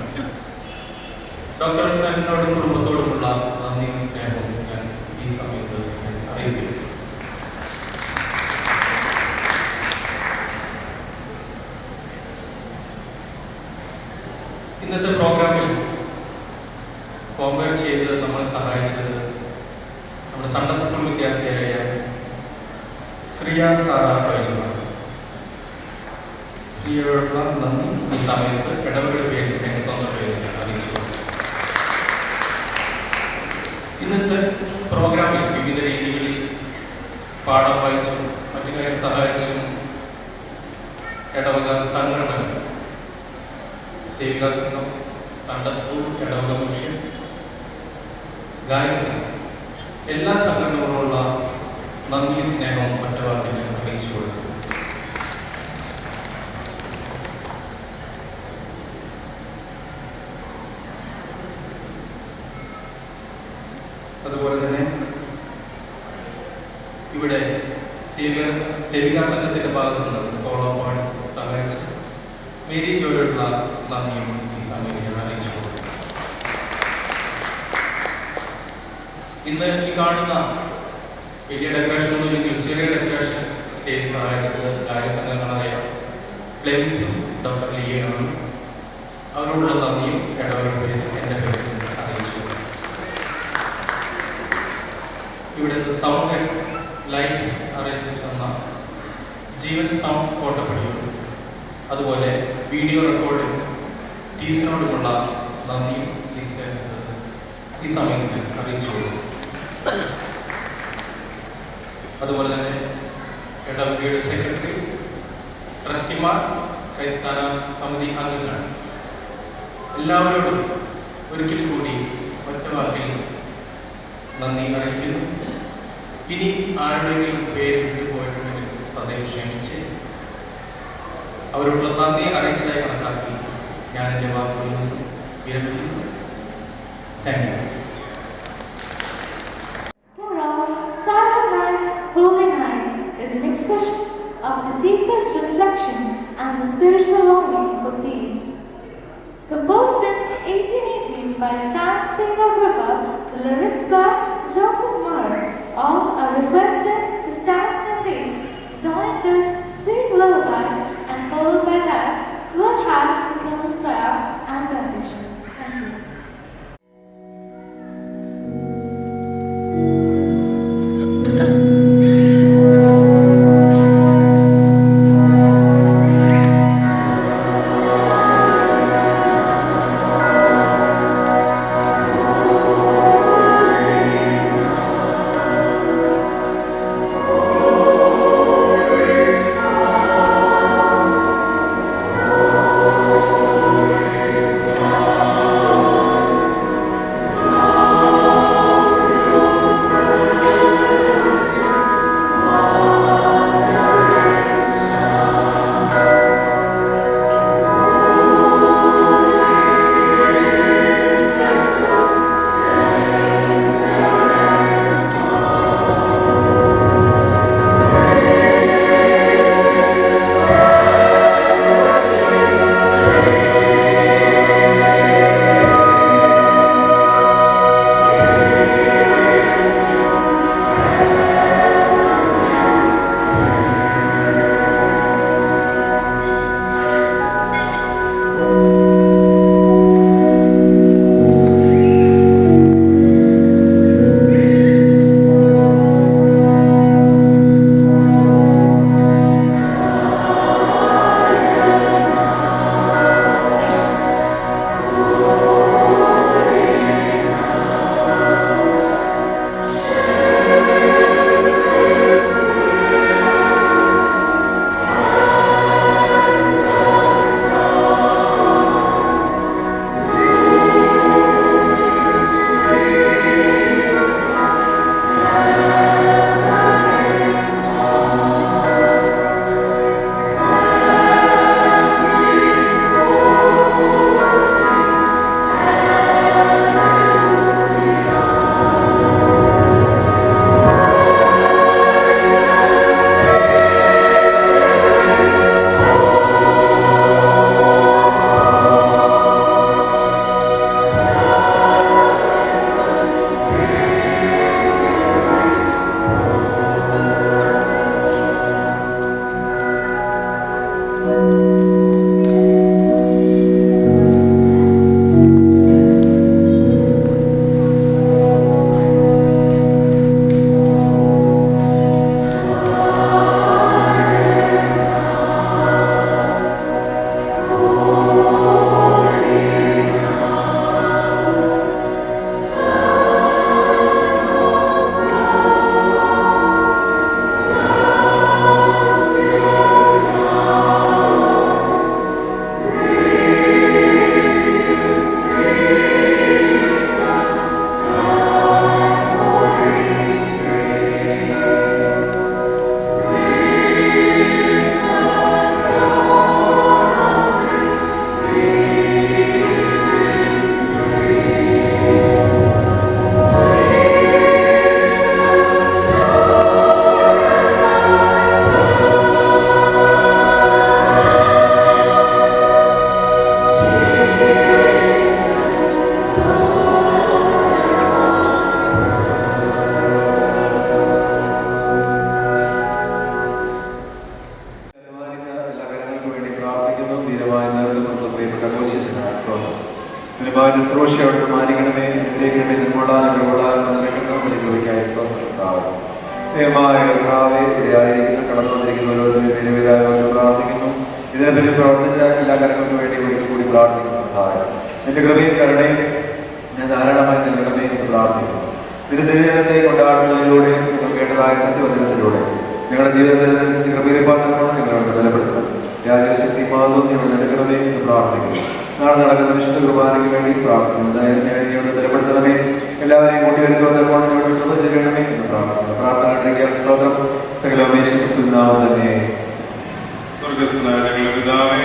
ഡോക്ടർ സലിനോടും കുടുംബത്തോടുമുള്ള നന്ദിയും സ്നേഹവും ഞാൻ ഈ സമയത്ത് അറിയിക്കുന്നു. ഇന്നത്തെ പ്രോഗ്രാമിൽ കോമ്പയർ ചെയ്ത് നമ്മളെ സഹായിച്ചത് നമ്മുടെ സൺഡേ സ്കൂൾ വിദ്യാർത്ഥിയായ ശ്രീയ സാറ ബൈജുവാണ്. ശ്രീയോടുള്ള നന്ദി ഈ സമയത്ത് ഇടവകയുടെ പേരിൽ എൻ്റെ സ്വന്തം പേരിൽ അറിയിച്ചു. ഇന്നത്തെ പ്രോഗ്രാമിൽ വിവിധ രീതികളിൽ പാഠം വായിച്ചും മറ്റു കാര്യം സഹായിച്ചും ഇടവക സംഘടനകൾ, സേവികാ സംഘം, സൺഡേ സ്കൂൾ, ഇടവക മിഷൻ, ഗായക സംഘം, എല്ലാ സംഘടനകളോടുള്ള നന്ദിയും സ്നേഹവും ഒറ്റ വാക്കിൽ അറിയിച്ചു കൊടുക്കുന്നു. അതുപോലെ തന്നെ ഇവിടെ സേവികാ സംഘത്തിന്റെ ഭാഗത്തു നിന്ന് സോളോ പാടി സഹായിച്ച് മേരി ജോയോടുള്ള നന്ദിയും ഈ സമയത്ത് അറിയിച്ചു കൊടുക്കുന്നു. ഇന്ന് ഈ കാണുന്ന വലിയ ഡെക്കറേഷൻ ഒന്നും ഇല്ലെങ്കിൽ ചെറിയ ഡെക്കറേഷൻ ചെയ്ത് സഹായിച്ചത് ഗായക സംഘങ്ങളായ ഫ്ലെമിൻസും ഡോക്ടർ ലിയയാണ്. അവരോടുള്ള നന്ദിയും ഇടവകയുടെ പേരിൽ എൻ്റെ പേരിൽ അറിയിച്ചു. ഇവിടെ സൗണ്ട് ലൈറ്റ് അറേഞ്ച് ചെയ്യുന്ന ജീവൻ സൗണ്ട് കോട്ടപ്പടിയും അതുപോലെ വീഡിയോ റെക്കോർഡിംഗ് ടീച്ചറിനോടുമുള്ള നന്ദിയും ഈ സമയത്ത് അറിയിച്ചു കൊടുക്കും. അതുപോലെ തന്നെ ഇടവകയുടെ സെക്രട്ടറി, ട്രസ്റ്റിമാർ, ക്രൈസ്തവ സമിതി അംഗങ്ങൾ എല്ലാവരോടും ഒരിക്കൽ കൂടി ഒറ്റ വാക്കിൽ നന്ദി അറിയിക്കുന്നു. ഇനി ആരുടെയെങ്കിലും പേര് വിട്ടുപോയിട്ടുണ്ടെങ്കിൽ സദയം ക്ഷമിച്ച് അവരോടുള്ള നന്ദി അറിയിച്ചതായി കണക്കാക്കി ഞാൻ എൻ്റെ വാക്കുകളിൽ നിന്ന് വിരമിക്കുന്നു. Thank you. Silent Night, Holy Night is an expression of the deepest reflection and the spiritual longing for peace. Composed in 1818 by Franz Singh-Agrippa to lyrics by Joseph Moore, all are requested to stand in place to join this sweet lullaby, and followed by that, we'll have the closing prayer and benediction. Thank you. Amen. പ്രാർത്ഥിക്കുന്നു. ധീരമായ നേതൃത്വം പ്രിയപ്പെട്ട കോശിച്ചനായ സ്തോത്രം. ഒരുപാട് ശുശ്രൂഷയോട് മാനിക്കണമേ, അനുഗ്രഹിക്കണമേ, നിർമ്മൂലക്കായ സ്തോത്രം. ദൈവമായ കർത്താവേ, ഇവിടെയായിരിക്കുന്ന കടന്നു വന്നിരിക്കുന്നവരോട് നിരവധിയായി പ്രാർത്ഥിക്കുന്നു. ഇതിനെപ്പറ്റി പ്രവർത്തിച്ച എല്ലാ കാര്യങ്ങൾക്കും വേണ്ടി ഒരിക്കൽ കൂടി പ്രാർത്ഥിക്കുന്നു. സഹായം നിന്റെ കൃപയും കരുണയും ഞാൻ ധാരാളമായി നൽകണമേ എന്ന് പ്രാർത്ഥിക്കുന്നു. നിന്റെ തിരുജനത്തെ കൊണ്ടാടുന്നതിലൂടെ നിങ്ങൾ കേട്ടതായ സത്യവചനത്തിലൂടെ നിങ്ങളുടെ ജീവിതത്തിനനുസരിച്ച് കൃപയിപ്പാക്കണം നിങ്ങളോട് ബലപ്പെടുത്തണം. രാജശക്തി മാതവും നിങ്ങൾ നൽകണമേ എന്ന് പ്രാർത്ഥിക്കുന്നു. നാളെ നടക്കുന്ന വിശുദ്ധ കുർബാനയ്ക്ക് വേണ്ടി പ്രാർത്ഥിക്കുന്നു. ബലപ്പെടുത്തണമേ, എല്ലാവരെയും കൂട്ടിവരുത്തുവാൻ ശ്രദ്ധ ചെയ്യണമേ എന്ന് പ്രാർത്ഥിക്കുന്നു. പ്രാർത്ഥന സ്തോത്രം സകലമേശ്വരനാമം തന്നെ. സ്വർഗസ്നായ പിതാവേ,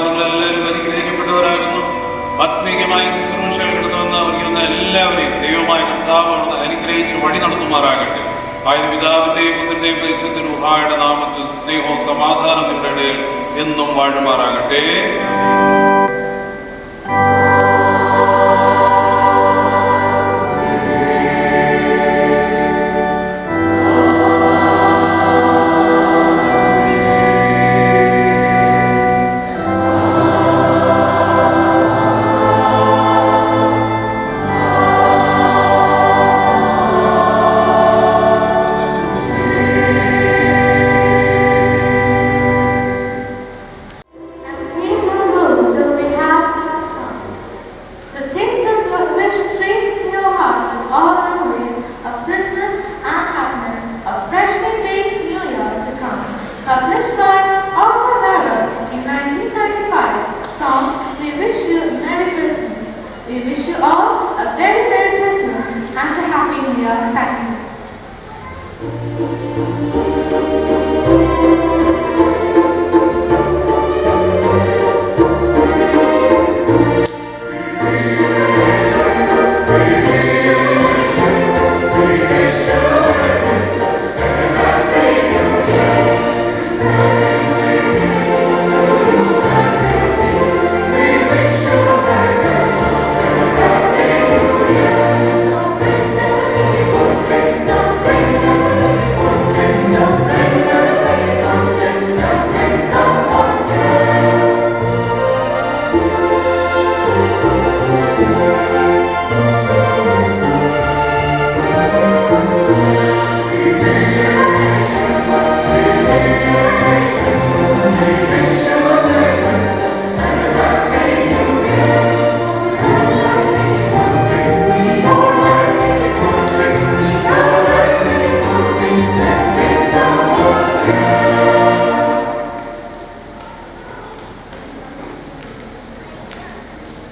നിങ്ങളെല്ലാവരും അനുഗ്രഹിക്കപ്പെട്ടവരാകുന്നു. ആത്മീയമായ ശുശ്രൂഷകൾ കിടന്നുവെന്ന് അറിയുന്ന എല്ലാവരെയും ദൈവമായ കർത്താവ് അനുഗ്രഹിച്ച് വഴി നടത്തുമാറാകട്ടെ. ആയത് പിതാവിന്റെയും പുത്രന്റെയും പരിശുദ്ധ റൂഹായുടെ നാമത്തിൽ സ്നേഹവും സമാധാനം നിങ്ങളുടെ ഇടയിൽ എന്നും വാഴുമാറാകട്ടെ.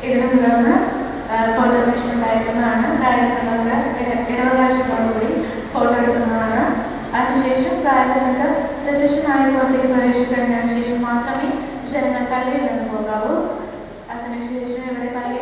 ഇതിനെ തുടർന്ന് ഫോട്ടോ സെക്ഷൻ ഉണ്ടായിരിക്കുന്നതാണ്. ഗായക സംഘങ്ങൾക്ക് ഇടവകാശത്തോടുകൂടി ഫോട്ടോ എടുക്കുന്നതാണ്. അതിനുശേഷം ഗായക സംഘം പ്രസിഷനായി പുറത്തേക്ക് പ്രവേശിച്ചു കഴിഞ്ഞതിന് ശേഷം മാത്രമേ ജനങ്ങൾ പള്ളിയിൽ നിന്ന് പോകാവൂ. അതിനുശേഷം ഇവിടെ പള്ളി